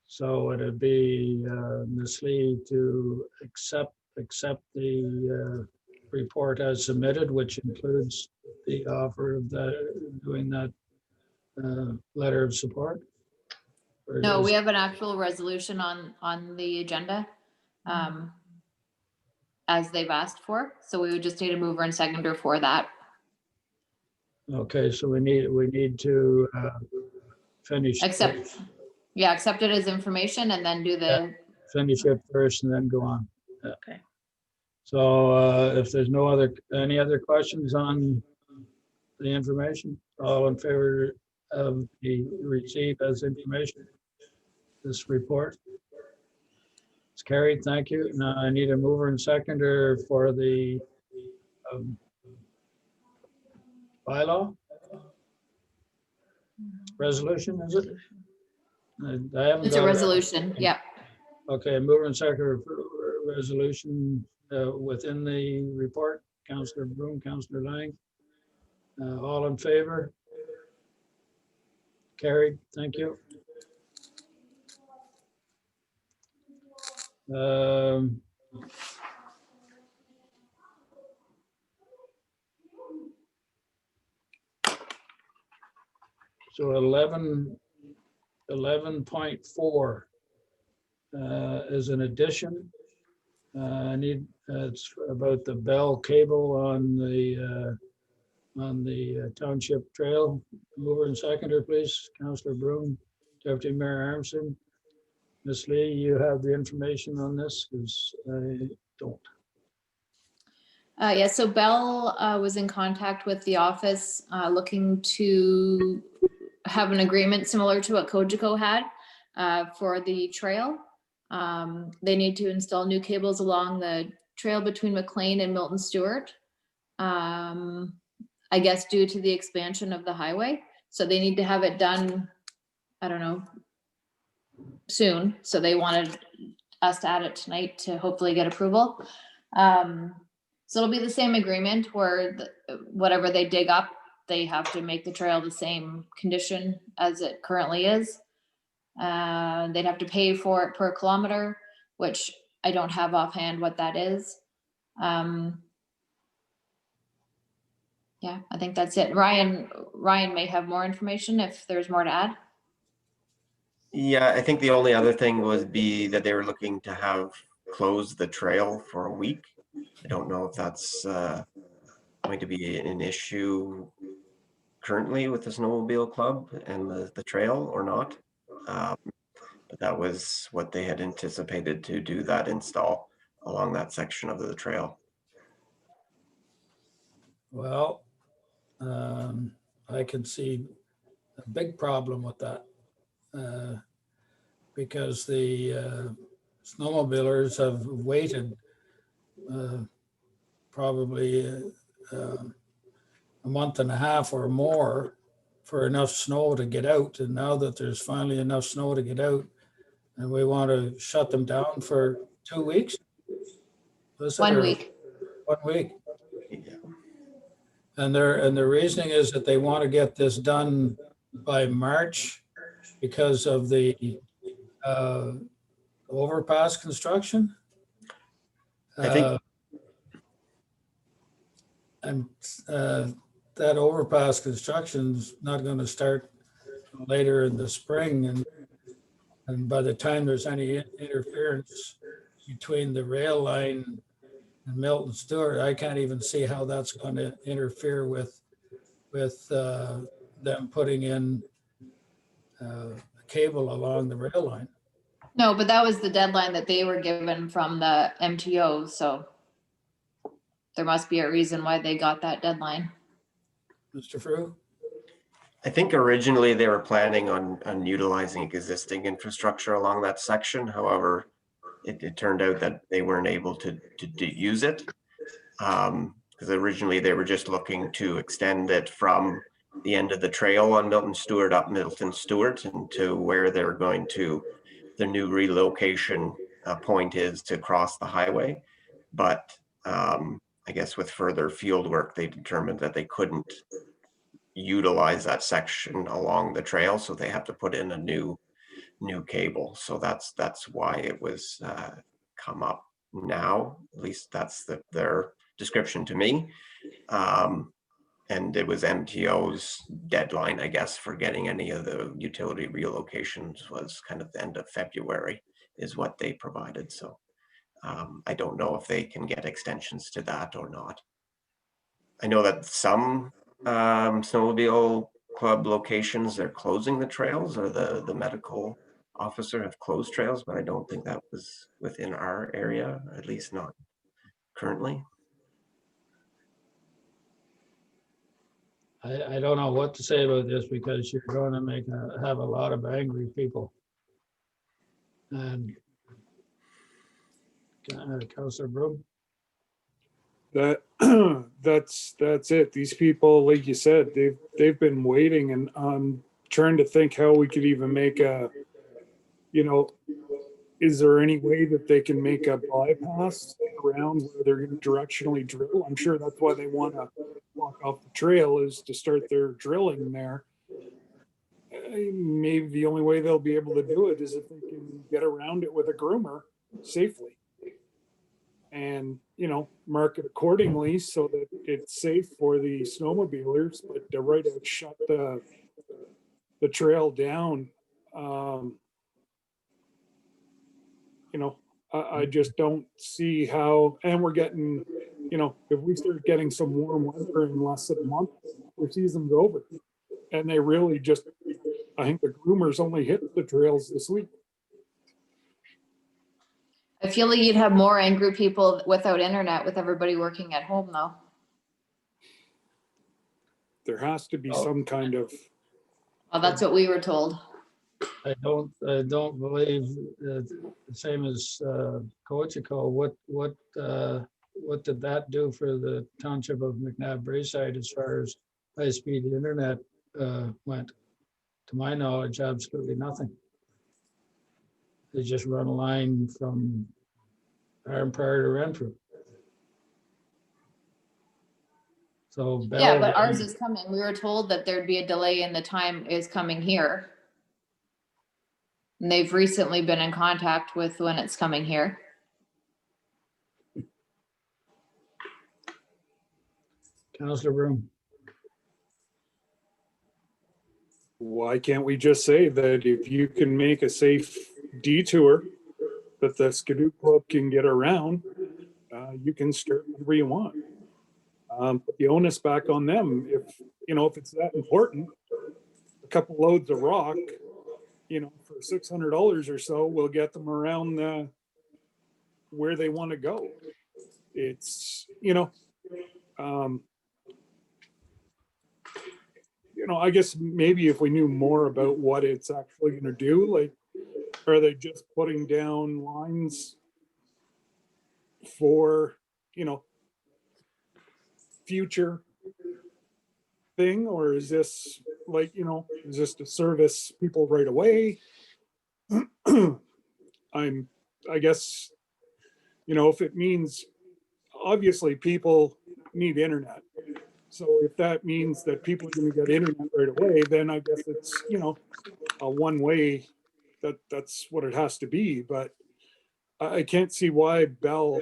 So it'd be Ms. Lee to accept the report as submitted, which includes the offer of doing that letter of support? Or No, is- we have an actual resolution on the agenda, as they've asked for. So we would just need a mover and seconder for that. Okay, so we need to finish. Accept it as information and then do the, Finish it first and then go on. Yeah. Okay. So if there's any other questions on the information, all in favor of the receive as information, this report? It's carried, thank you. Now I need a mover and seconder for the bylaw resolution, is it? I haven't it's a got it. resolution. Yep. Okay, mover and seconder for resolution within the report. Councillor Broom, Councillor Lang. All in favor? Carried, thank you. So 11.4 is an addition. I need, it's about the Bell cable on the township trail. Mover and seconder, please. Councillor Broom, Deputy Mayor Armstrong. Ms. Lee, you have the information on this because I don't. Yeah, so Bell was in contact with the office looking to have an agreement similar to what Cogeco had for the trail. They need to install new cables along the trail between McLean and Milton Stewart. I guess due to the expansion of the highway. So they need to have it done, I don't know, soon. So they wanted us to add it tonight to hopefully get approval. So it'll be the same agreement where whatever they dig up, they have to make the trail the same condition as it currently is. They'd have to pay for it per kilometer, which I don't have offhand what that is. Yeah, I think that's it. Ryan may have more information if there's more to add. Yeah, I think the only other thing would be that they were looking to have closed the trail for a week. I don't know if that's going to be an issue currently with the snowmobile club and the trail or not. But that was what they had anticipated to do, that install along that section of the trail. Well, I can see a big problem with that because the snowmobilers have waited probably a month and a half or more for enough snow to get out. And now that there's finally enough snow to get out, and we want to shut them down for 2 weeks? Was it, 1 or week. 1 week. Yeah. And their reasoning is that they want to get this done by March because of the overpass construction. I think- And that overpass construction's not going to start later in the spring, and by the time there's any interference between the rail line and Milton Stewart, I can't even see how that's going to interfere with them putting in a cable along the rail line. No, but that was the deadline that they were given from the MTO, so there must be a reason why they got that deadline. Mr. Frew? I think originally they were planning on utilizing existing infrastructure along that section. However, it turned out that they weren't able to use it. Because originally they were just looking to extend it from the end of the trail on Milton Stewart up Milton Stewart and to where they're going to, the new relocation point is to cross the highway. But I guess with further field work, they determined that they couldn't utilize that section along the trail, so they have to put in a new cable. So that's why it was come up now. At least that's their description to me. And it was MTO's deadline, I guess, for getting any of the utility relocations was kind of the end of February is what they provided. So I don't know if they can get extensions to that or not. I know that some snowmobile club locations, they're closing the trails, or the medical officer have closed trails, but I don't think that was within our area, at least not currently. I don't know what to say about this because you're going to have a lot of angry people. And Councillor Broom? That's it. These people, like you said, they've been waiting, and I'm trying to think how we could even make a, is there any way that they can make a bypass around where they're going to directionally drill? I'm sure that's why they want to walk off the trail, is to start their drilling there. Maybe the only way they'll be able to do it is if they can get around it with a groomer safely. And, mark it accordingly so that it's safe for the snowmobilers, but to right out shut the trail down, I just don't see how, and we're getting, if we start getting some warm weather in less than a month, our season's over. And they really just, I think the groomers only hit the trails this week. I feel like you'd have more angry people without internet with everybody working at home though. There has to be some kind of, Well, that's what we were told. I don't believe the same as Cocheco. What did that do for the township of McNabb Braeside as far as high-speed internet went? To my knowledge, absolutely nothing. They just run a line from Arnprior to Renfrew. So Yeah, but ours is coming. We were told that there'd be a delay in the time is coming here. And they've recently been in contact with when it's coming here. Councillor Broom. why can't we just say that if you can make a safe detour that the Skidoo Club can get around, you can start whenever you want. Put the onus back on them. If it's that important, a couple loads of rock, for $600 or so, we'll get them around where they want to go. It's, I guess maybe if we knew more about what it's actually going to do, like, are they just putting down lines for, future thing, or is this like, is this to service people right away? I guess, if it means, obviously people need internet. So if that means that people are gonna get internet right away, then I guess it's, a one way, that's what it has to be. But I can't see why Bell,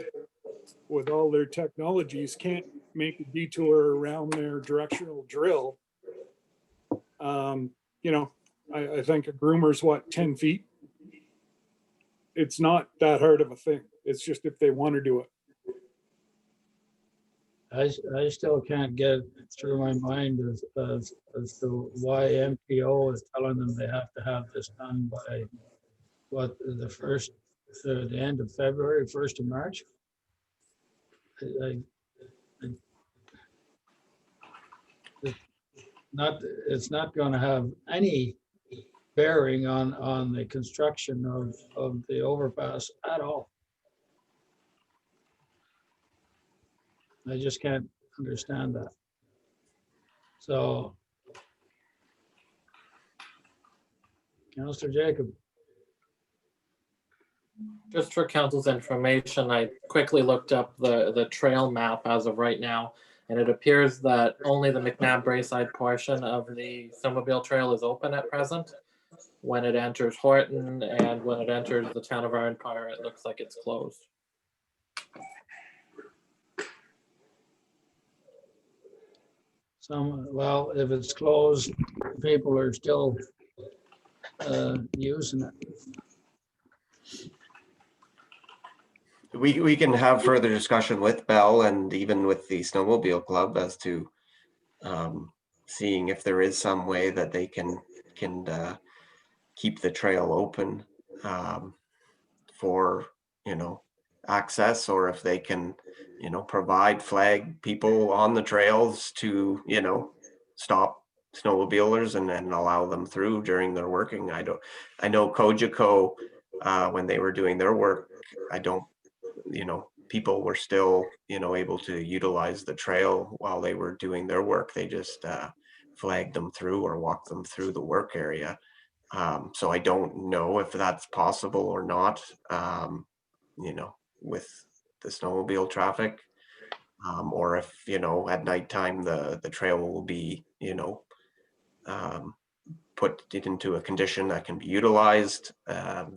with all their technologies, can't make a detour around their directional drill. I think a groomer's 10 feet. It's not that hard of a thing. It's just if they want to do it. I still can't get through my mind as to why MPO is telling them they have to have this done by the end of February, 1st of March. It's not going to have any bearing on the construction of the overpass at all. I just can't understand that. So, Councillor Jacob. Just for council's information, I quickly looked up the trail map as of right now, and it appears that only the McNabb Braeside portion of the snowmobile trail is open at present. When it enters Horton and when it enters the town of Arnprior, it looks like it's closed. Well, if it's closed, people are still using it. We can have further discussion with Bell and even with the snowmobile club as to seeing if there is some way that they can keep the trail open for access, or if they can provide flag people on the trails to stop snowmobilers and allow them through during their working. I know Cogeco, when they were doing their work, people were still able to utilize the trail while they were doing their work. They just flagged them through or walked them through the work area. So I don't know if that's possible or not, with the snowmobile traffic, or if, at nighttime, the trail will be, put into a condition that can be utilized.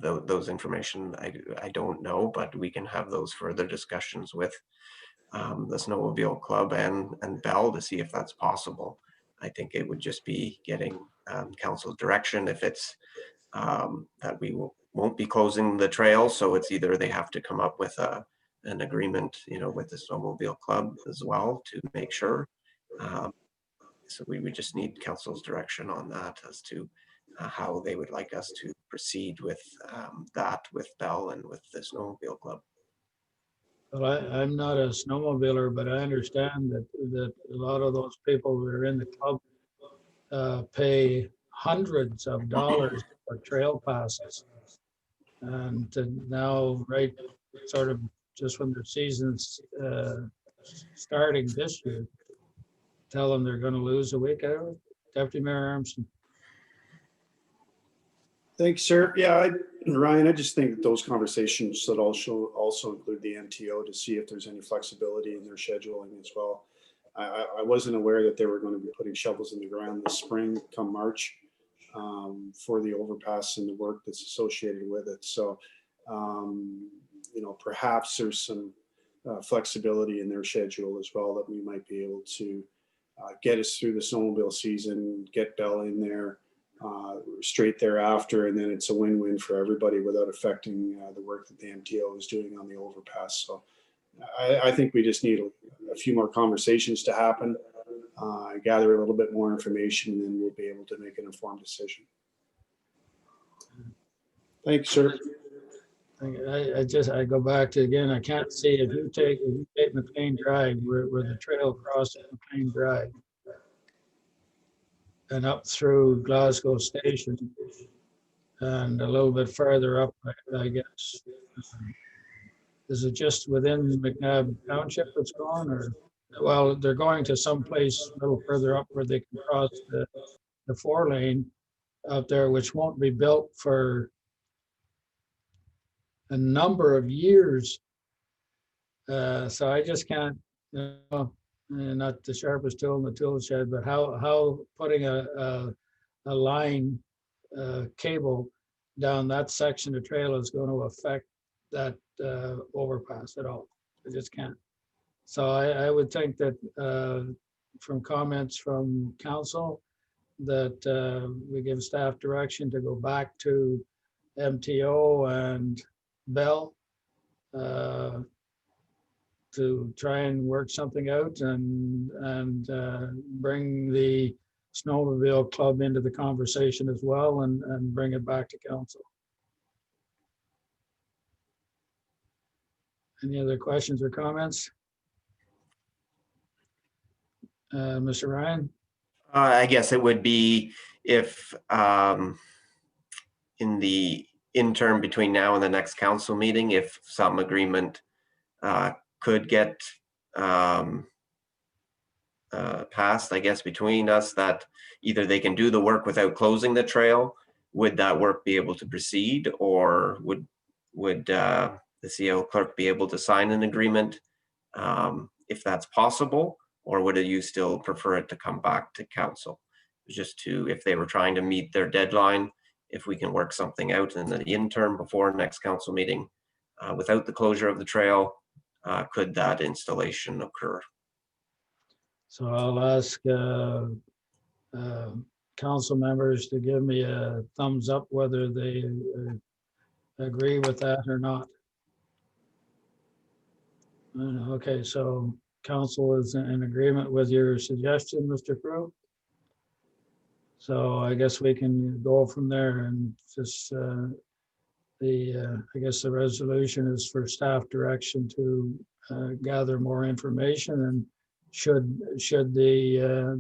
Those information, I don't know, but we can have those further discussions with the snowmobile club and Bell to see if that's possible. I think it would just be getting council's direction if it's that we won't be closing the trail. So it's either they have to come up with an agreement, with the snowmobile club as well to make sure. So we would just need council's direction on that as to how they would like us to proceed with that with Bell and with the snowmobile club. Well, I'm not a snowmobiler, but I understand that a lot of those people that are in the club pay hundreds of dollars for trail passes. And now, right, sort of just when their season's starting this year, tell them they're going to lose a week out of it. Deputy Mayor Armstrong. Thanks, sir. Yeah, Ryan, I just think that those conversations should also include the MTO to see if there's any flexibility in their scheduling as well. I wasn't aware that they were going to be putting shovels in the ground this spring come March for the overpass and the work that's associated with it. So, perhaps there's some flexibility in their schedule as well that we might be able to get us through the snowmobile season, get Bell in there straight thereafter, and then it's a win-win for everybody without affecting the work that the MTO is doing on the overpass. So I think we just need a few more conversations to happen, gather a little bit more information, and then we'll be able to make an informed decision. Thanks, sir. I go back to, again, I can't see if you take McLean Drive, where the trail crosses McLean Drive and up through Glasgow Station and a little bit further up, I guess. Is it just within McNabb Township that's gone, or? well, they're going to someplace a little further up where they can cross the 4-lane out there, which won't be built for a number of years. So I just can't, not the sharpest tool in the tool shed, but how putting a line cable down that section of trail is going to affect that overpass at all. I just can't. So I would think that from comments from council, that we give staff direction to go back to MTO and Bell to try and work something out and bring the snowmobile club into the conversation as well and bring it back to council. Any other questions or comments? Mr. Ryan? I guess it would be if in the interim between now and the next council meeting, if some agreement could get passed, I guess, between us, that either they can do the work without closing the trail, would that work be able to proceed, or would the CEO clerk be able to sign an agreement if that's possible? Or would you still prefer it to come back to council? Just to, if they were trying to meet their deadline, if we can work something out in the interim before next council meeting, without the closure of the trail, could that installation occur? So I'll ask council members to give me a thumbs up whether they agree with that or not. Okay, so council is in agreement with your suggestion, Mr. Crowe. So I guess we can go from there, and just I guess the resolution is for staff direction to gather more information, and should they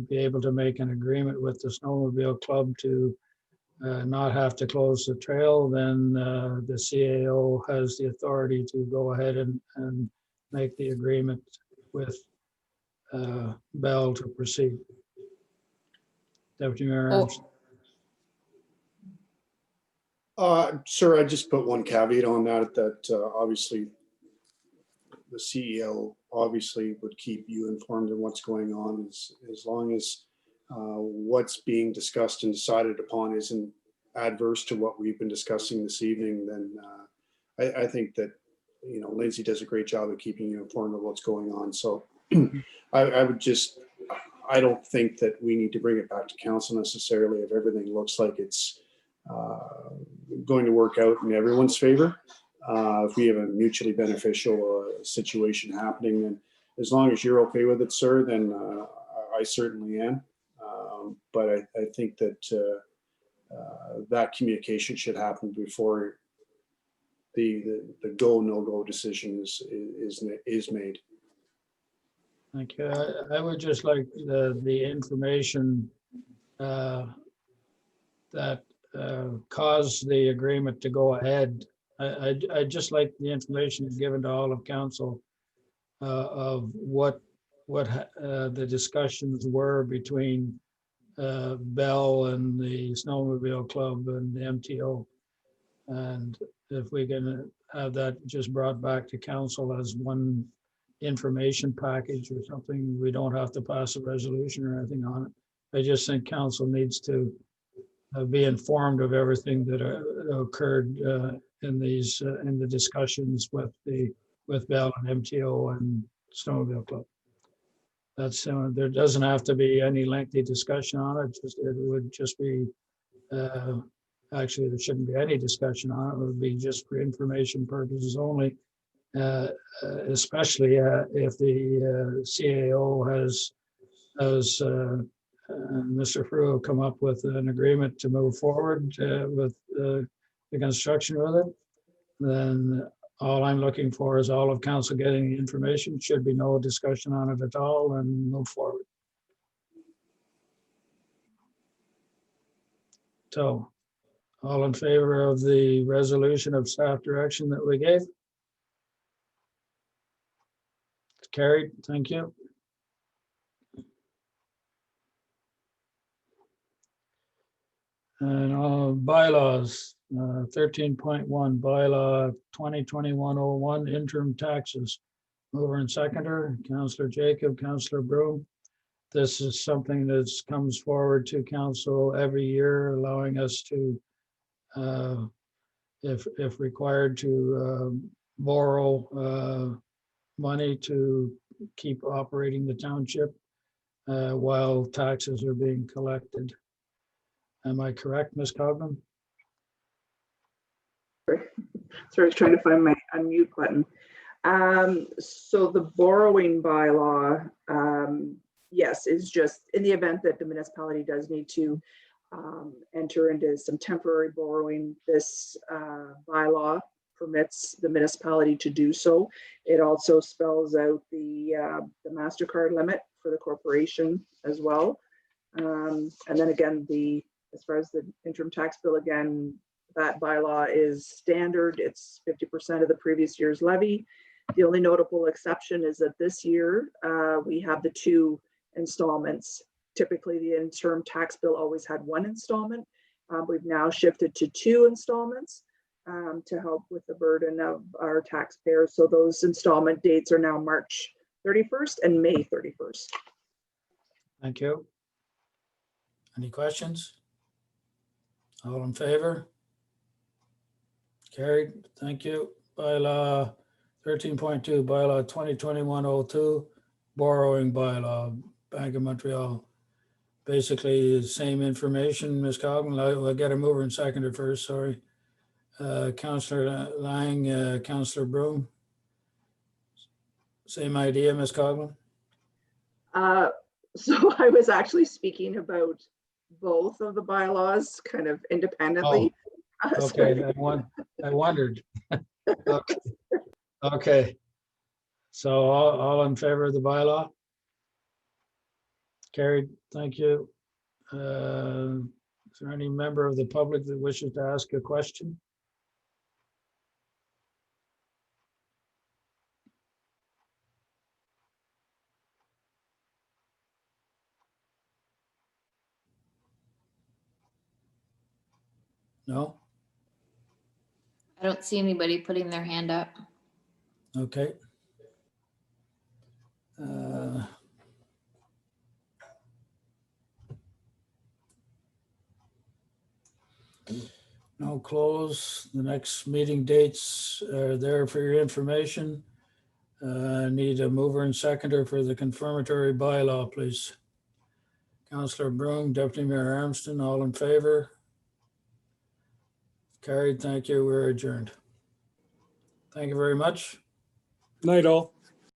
be able to make an agreement with the snowmobile club to not have to close the trail, then the CAO has the authority to go ahead and make the agreement with Bell to proceed. Deputy Mayor Armstrong. Sir, I just put one caveat on that obviously the CEO obviously would keep you informed of what's going on as long as what's being discussed and decided upon isn't adverse to what we've been discussing this evening, then I think that, you know, Lindsay does a great job of keeping you informed of what's going on. So I don't think that we need to bring it back to council necessarily if everything looks like it's going to work out in everyone's favor. If we have a mutually beneficial situation happening, then as long as you're okay with it, sir, then I certainly am. But I think that that communication should happen before the go, no-go decision is made. Thank you. I would just like the information that caused the agreement to go ahead. I'd just like the information given to all of council of what the discussions were between Bell and the Snowmobile Club and the MTO. And if we can have that just brought back to council as one information package or something, we don't have to pass a resolution or anything on it. I just think council needs to be informed of everything that occurred in the discussions with Bell and MTO and Snowmobile Club. That's there doesn't have to be any lengthy discussion on it. It would just be actually there shouldn't be any discussion on it. It would be just for information purposes only. Especially if the CAO has Mr. Frew come up with an agreement to move forward with the construction with it, then all I'm looking for is all of council getting the information. Should be no discussion on it at all, and move forward. So, all in favor of the resolution of staff direction that we gave? Carried, thank you. And bylaws, 13.1 bylaw 2021-01 interim taxes. Mover and seconder, Councillor Jacob, Councillor Broom. This is something that comes forward to council every year, allowing us to, if required, to borrow money to keep operating the township while taxes are being collected. Am I correct, Ms. Cogman? Sorry, I was trying to find my unmute button. So the borrowing bylaw, yes, is just in the event that the municipality does need to enter into some temporary borrowing. This bylaw permits the municipality to do so. It also spells out the MasterCard limit for the corporation as well. And then again, as far as the interim tax bill, again, that bylaw is standard. It's 50% of the previous year's levy. The only notable exception is that this year we have the 2 installments. Typically, the interim tax bill always had 1 installment. We've now shifted to 2 installments to help with the burden of our taxpayers. So those installment dates are now March 31st and May 31st. Thank you. Any questions? All in favor? Carried. Thank you. Bylaw 13.2, bylaw 2021-02, borrowing bylaw, Bank of Montreal. Basically, the same information, Ms. Cogman. I'll get a mover and seconder first, sorry. Councillor Lang, Councillor Broom. Same idea, Ms. Cogman? So I was actually speaking about both of the bylaws kind of independently. Okay, I wondered. Okay. Okay. So all in favor of the bylaw? Carried, thank you. Is there any member of the public that wishes to ask a question? No? I don't see anybody putting their hand up. Okay. No close. The next meeting dates are there for your information. Need a mover and seconder for the confirmatory bylaw, please. Councillor Broom, Deputy Mayor Armstrong, all in favor? Carried, thank you. We're adjourned. Thank you very much. Night all.